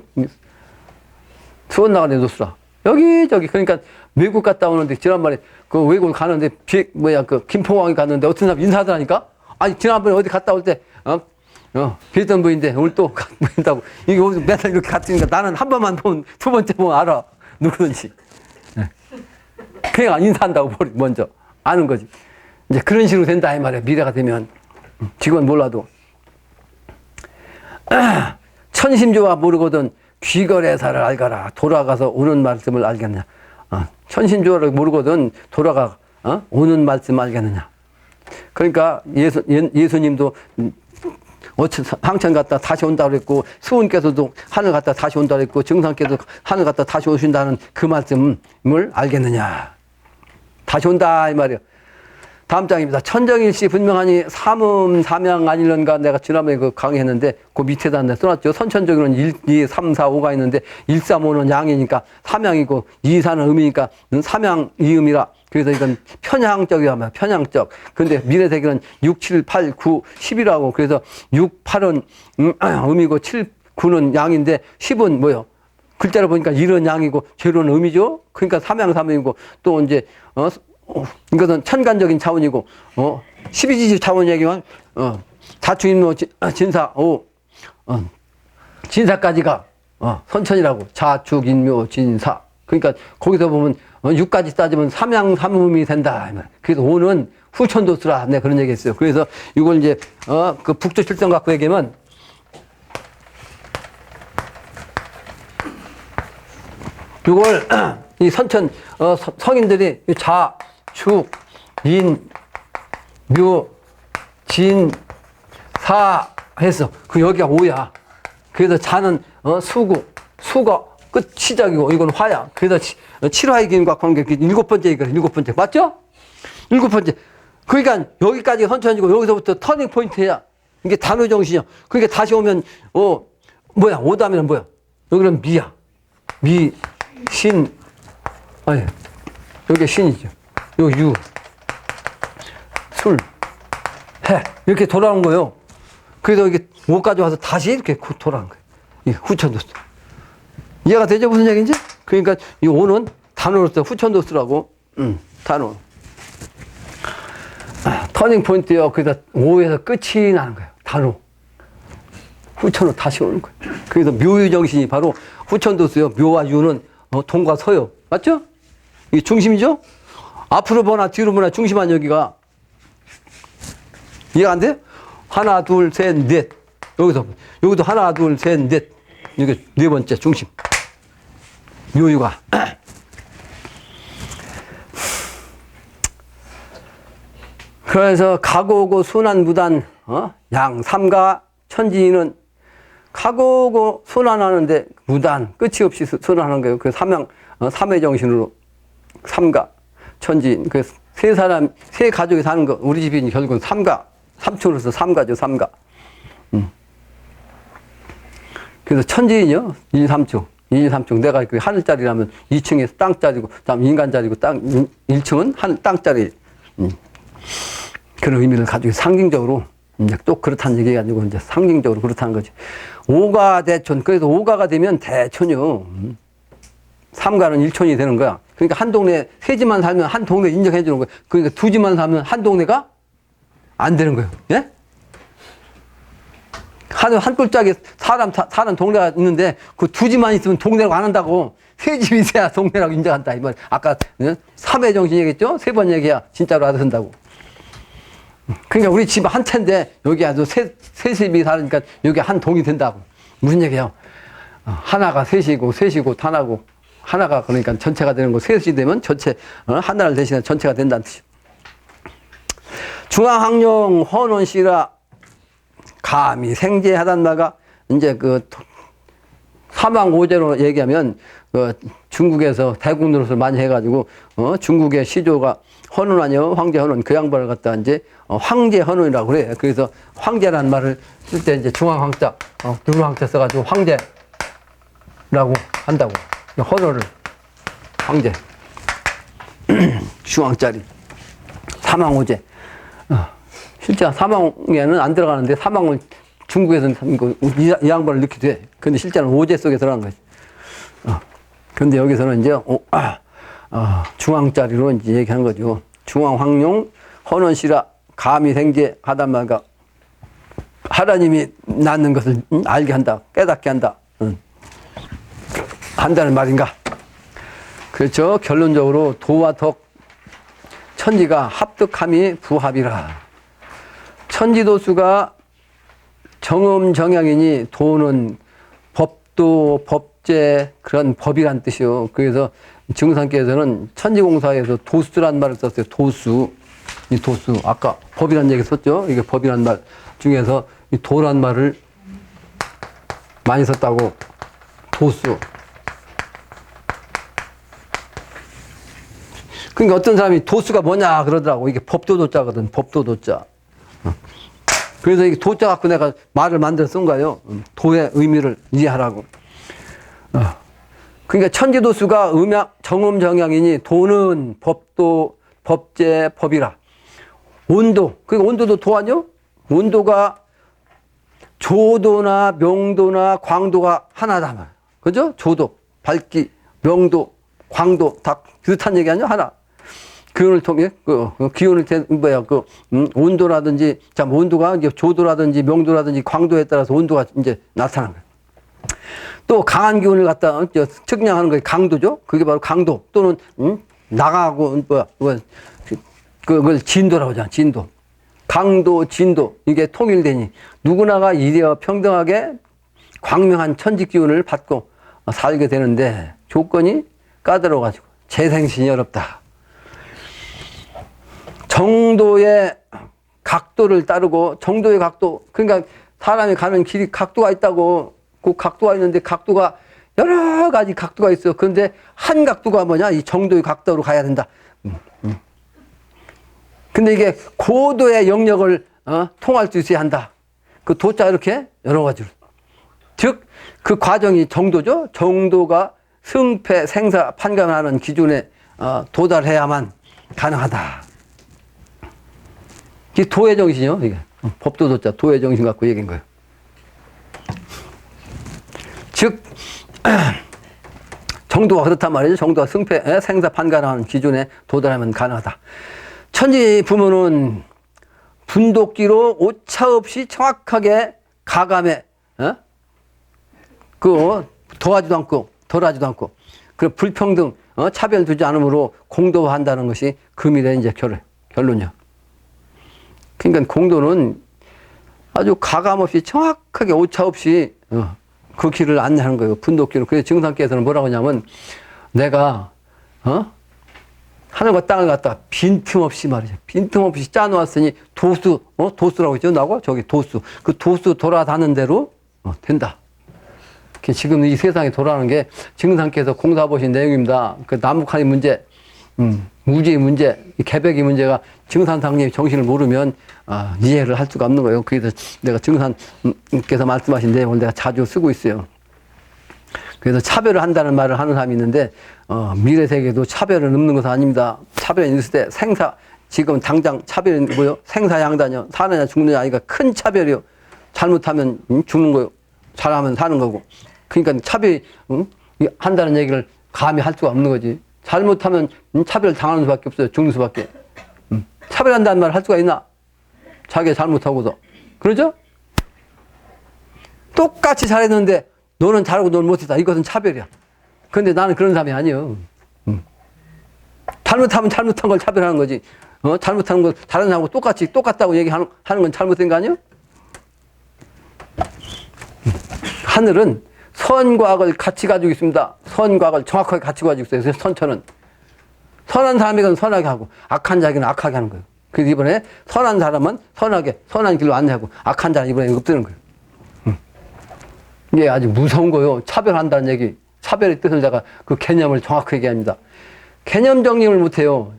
수원 나가네, 노수라. 여기저기. 그러니까 외국 갔다 오는데, 지난번에 그 외국 가는데, 김포공항에 갔는데 어떤 사람 인사하더라니까? 아니, 지난번에 어디 갔다 올 때, 비했던 분인데, 오늘 또 보인다고. 이게 맨날 이렇게 갔으니까 나는 한 번만 보면 두 번째 보면 알아. 누구든지. 그냥 인사한다고 먼저 아는 거지. 이제 그런 식으로 된다 이 말이야. 미래가 되면. 지금은 몰라도. 천심조와 모르거든 귀거래사를 알거라. 돌아가서 오는 말씀을 알겠느냐. 천심조를 모르거든 돌아가 오는 말씀 알겠느냐. 그러니까 예수님도 황천 갔다 다시 온다 그랬고, 수훈께서도 하늘 갔다 다시 온다 그랬고, 증상께서 하늘 갔다 다시 오신다는 그 말씀을 알겠느냐. 다시 온다 이 말이에요. 다음 장입니다. 천정일시 분명하니 삼음 삼양 아닐런가. 내가 지난번에 그 강의했는데 그 밑에다 써놨죠. 선천적으로는 1, 2, 3, 4, 5가 있는데 1, 3, 5는 양이니까 삼양이고 2, 4는 음이니까 삼양 이음이라. 그래서 이건 편향적이야. 편향적. 근데 미래세계는 6, 7, 8, 9, 10이라고. 그래서 6, 8은 음이고 7, 9는 양인데 10은 뭐요? 글자로 보니까 1은 양이고 제로는 음이죠. 그러니까 삼양 삼음이고 또 이제 이것은 천간적인 차원이고 12지지 차원 얘기만 자충인묘 진사 진사까지가 선천이라고. 자축인묘 진사. 그러니까 거기서 보면 육까지 따지면 삼양삼음이 된다. 그래서 오는 후천도수라. 네, 그런 얘기 했어요. 그래서 이걸 이제, 그 북조 칠성 갖고 얘기하면, 이걸, 이 선천, 성인들이 자, 축, 인, 묘, 진, 사 해서, 그 여기가 오야. 그래서 자는, 수구, 수가 끝 시작이고, 이건 화야. 그래서 칠화의 기운과 관계, 일곱 번째 이거래, 일곱 번째. 맞죠? 일곱 번째. 그러니까 여기까지 선천이고, 여기서부터 터닝 포인트야. 이게 단어 정신이야. 그러니까 다시 오면, 뭐야, 오다면 뭐야? 여기는 미야. 미, 신, 아니, 여기 신이죠. 여기 유, 술, 해. 이렇게 돌아온 거예요. 그래서 이게 5까지 와서 다시 이렇게 돌아온 거예요. 이 후천도수. 이해가 되죠? 무슨 얘기인지? 그러니까 이 5는 단어로서 후천도수라고, 단어. 터닝 포인트요. 그래서 5에서 끝이 나는 거예요. 단어. 후천으로 다시 오는 거예요. 그래서 묘유 정신이 바로 후천도수요. 묘와 유는 동과 서요. 맞죠? 이게 중심이죠? 앞으로 보나 뒤로 보나 중심한 여기가. 이해가 안 돼요? 하나, 둘, 셋, 넷. 여기도 하나, 둘, 셋, 넷. 이게 네 번째 중심. 묘유가. 그래서 가고고 순환무단, 양, 삼가, 천지는 가고고 순환하는데 무단, 끝이 없이 순환하는 거예요. 그 삼회 정신으로 삼가, 천지. 그 세 사람, 세 가족이 사는 거, 우리 집이 결국은 삼가, 삼촌으로서 삼가죠, 삼가. 그래서 천지인요, 1, 3층. 2, 3층. 내가 그 하늘자리라면 2층에서 땅자리고, 다음 인간자리고, 1층은 땅자리. 그런 의미를 가지고 상징적으로, 이제 또 그렇다는 얘기가 아니고, 이제 상징적으로 그렇다는 거지. 오가 대촌. 그래서 오가가 되면 대촌이요. 삼가는 1촌이 되는 거야. 그러니까 한 동네, 세 집만 살면 한 동네 인정해 주는 거야. 그러니까 두 집만 살면 한 동네가 안 되는 거예요. 예? 한 꿀짝에 사는 동네가 있는데 그 두 집만 있으면 동네라고 안 한다고. 세 집이 있어야 동네라고 인정한다. 이 말. 아까 3회 정신 얘기했죠? 세 번 얘기야. 진짜로 알아듣는다고. 그러니까 우리 집 한 채인데 여기 아주 세 집이 사니까 여기 한 동이 된다고. 무슨 얘기예요? 하나가 셋이고 하나고 하나가 그러니까 전체가 되는 거. 셋이 되면 전체 하나를 대신해 전체가 된다는 뜻이죠. 중앙학령 헌원시라 감히 생제하단 말가 이제 그 사망오제로 얘기하면 그 중국에서 대국 노릇을 많이 해가지고 중국의 시조가 헌원 아니요 황제 헌원 그 양반을 갖다 이제 황제 헌원이라고 그래. 그래서 황제라는 말을 쓸 때 이제 중앙황자 누르황자 써가지고 황제라고 한다고. 헌원을 황제 중앙짜리 사망오제. 실제 사망에는 안 들어가는데 사망을 중국에서는 이 양반을 넣게 돼. 근데 실제는 오제 속에 들어간 거지. 근데 여기서는 이제 중앙짜리로 이제 얘기하는 거죠. 중앙황룡 헌원시라 감히 생제 하단 말가 하나님이 낳는 것을 알게 한다, 깨닫게 한다, 한다는 말인가. 그렇죠. 결론적으로 도와 덕 천지가 합득함이 부합이라. 천지도수가 정음정양이니 도는 법도 법제 그런 법이란 뜻이요. 그래서 증상께서는 천지공사에서 도수란 말을 썼어요. 도수. 이 도수. 아까 법이란 얘기 썼죠. 이게 법이란 말 중에서 이 도란 말을 많이 썼다고. 도수. 그러니까 어떤 사람이 도수가 뭐냐 그러더라고. 이게 법도도자거든. 법도도자. 그래서 이 도자 갖고 내가 말을 만들어 쓴 거예요. 도의 의미를 이해하라고. 그러니까 천지도수가 정음정양이니 도는 법도 법제 법이라. 온도. 그러니까 온도도 도 아니요? 온도가 조도나 명도나 광도가 하나다 말. 그죠? 조도, 밝기, 명도, 광도 다 비슷한 얘기 아니야? 하나. 기온을 통해 기온을 온도라든지 온도가 이제 조도라든지 명도라든지 광도에 따라서 온도가 이제 나타나는 거예요. 또 강한 기운을 갖다 측량하는 게 강도죠. 그게 바로 강도 또는 나가고 그걸 진도라고 하잖아. 진도. 강도, 진도 이게 통일되니 누구나가 이되어 평등하게 광명한 천지 기운을 받고 살게 되는데 조건이 까다로워가지고 재생신이 어렵다. 정도의 각도를 따르고 정도의 각도 그러니까 사람이 가는 길이 각도가 있다고 그 각도가 있는데 각도가 여러 가지 각도가 있어. 그런데 한 각도가 뭐냐? 이 정도의 각도로 가야 된다. 근데 이게 고도의 영역을 통할 수 있어야 한다. 그 도자 이렇게 여러 가지로. 즉, 그 과정이 정도죠. 정도가 승패, 생사, 판가하는 기준에 도달해야만 가능하다. 이 도의 정신이요. 이게 법도 도자 도의 정신 갖고 얘기한 거예요. 즉 정도가 그렇단 말이죠. 정도가 승패, 생사, 판가하는 기준에 도달하면 가능하다. 천지 부모는 분도기로 오차 없이 정확하게 가감해, 더하지도 않고 덜하지도 않고, 그 불평등, 차별 두지 않으므로 공도한다는 것이 금일의 이제 결론이야. 그러니까 공도는 아주 가감 없이 정확하게 오차 없이 그 길을 안내하는 거예요. 분도기로. 그래서 증상께서는 뭐라고 하냐면 내가 하늘과 땅을 갖다가 빈틈없이 말이죠. 빈틈없이 짜놓았으니 도수라고 했죠. 나고 저기 도수. 그 도수 돌아다는 대로 된다. 지금 이 세상이 돌아가는 게 증상께서 공사 보신 내용입니다. 그 남북한의 문제, 우주의 문제, 이 개벽의 문제가 증산상님이 정신을 모르면 이해를 할 수가 없는 거예요. 그래서 내가 증산께서 말씀하신 내용을 내가 자주 쓰고 있어요. 그래서 차별을 한다는 말을 하는 사람이 있는데 미래 세계도 차별은 없는 것은 아닙니다. 차별이 있을 때 지금 당장 차별이 뭐요? 생사양단이요. 사느냐 죽느냐 아니까 큰 차별이요. 잘못하면 죽는 거요. 잘하면 사는 거고. 그러니까 차별이 한다는 얘기를 감히 할 수가 없는 거지. 잘못하면 차별 당하는 수밖에 없어요. 죽는 수밖에. 차별한다는 말을 할 수가 있나? 자기가 잘못하고도. 그러죠? 똑같이 잘했는데 너는 잘하고 너는 못했다. 이것은 차별이야. 그런데 나는 그런 사람이 아니에요. 잘못하면 잘못한 걸 차별하는 거지. 잘못하는 걸 다른 사람하고 똑같다고 얘기하는 건 잘못된 거 아니에요? 하늘은 선과 악을 같이 가지고 있습니다. 선과 악을 정확하게 같이 가지고 있어요. 그래서 선천은 선한 사람에게는 선하게 하고 악한 자에게는 악하게 하는 거예요. 그래서 이번에 선한 사람은 선하게 선한 길로 안내하고 악한 자는 이번에 엎드리는 거예요. 이게 아주 무서운 거예요. 차별한다는 얘기. 차별의 뜻을 내가 그 개념을 정확하게 얘기합니다. 개념 정립을 못해요.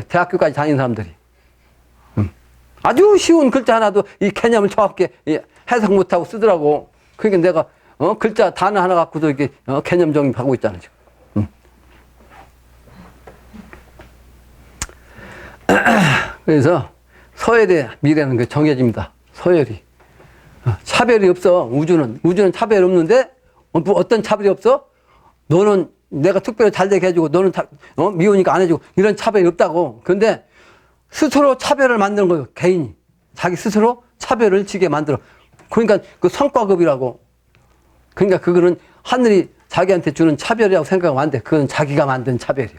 대학교까지 다니는 사람들이. 아주 쉬운 글자 하나도 이 개념을 정확하게 해석 못하고 쓰더라고. 그러니까 내가 글자 단어 하나 갖고도 이렇게 개념 정립하고 있잖아 지금. 그래서 서열의 미래는 그 정해집니다. 서열이. 차별이 없어. 우주는 차별이 없는데 어떤 차별이 없어? 너는 내가 특별히 잘 되게 해주고 너는 미우니까 안 해주고 이런 차별이 없다고. 근데 스스로 차별을 만드는 거예요. 개인이 자기 스스로 차별을 지게 만들어. 그러니까 그 성과급이라고. 그러니까 그거는 하늘이 자기한테 주는 차별이라고 생각하면 안 돼. 그건 자기가 만든 차별이야.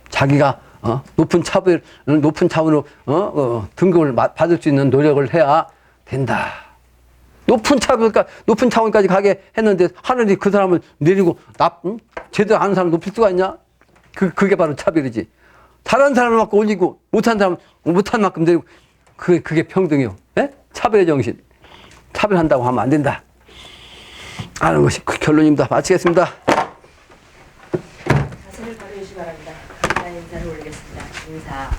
자기가 높은 차원으로 등급을 받을 수 있는 노력을 해야 된다. 높은 차원까지 가게 했는데 하늘이 그 사람을 내리고 제대로 아는 사람을 높일 수가 있냐? 그게 바로 차별이지. 잘하는 사람을 막 올리고 못한 사람은 못한 만큼 내리고 그게 평등이요. 예? 차별의 정신. 차별한다고 하면 안 된다. 아는 것이 그 결론입니다. 마치겠습니다. 자세를 가려주시기 바랍니다. 인사를 올리겠습니다. 인사.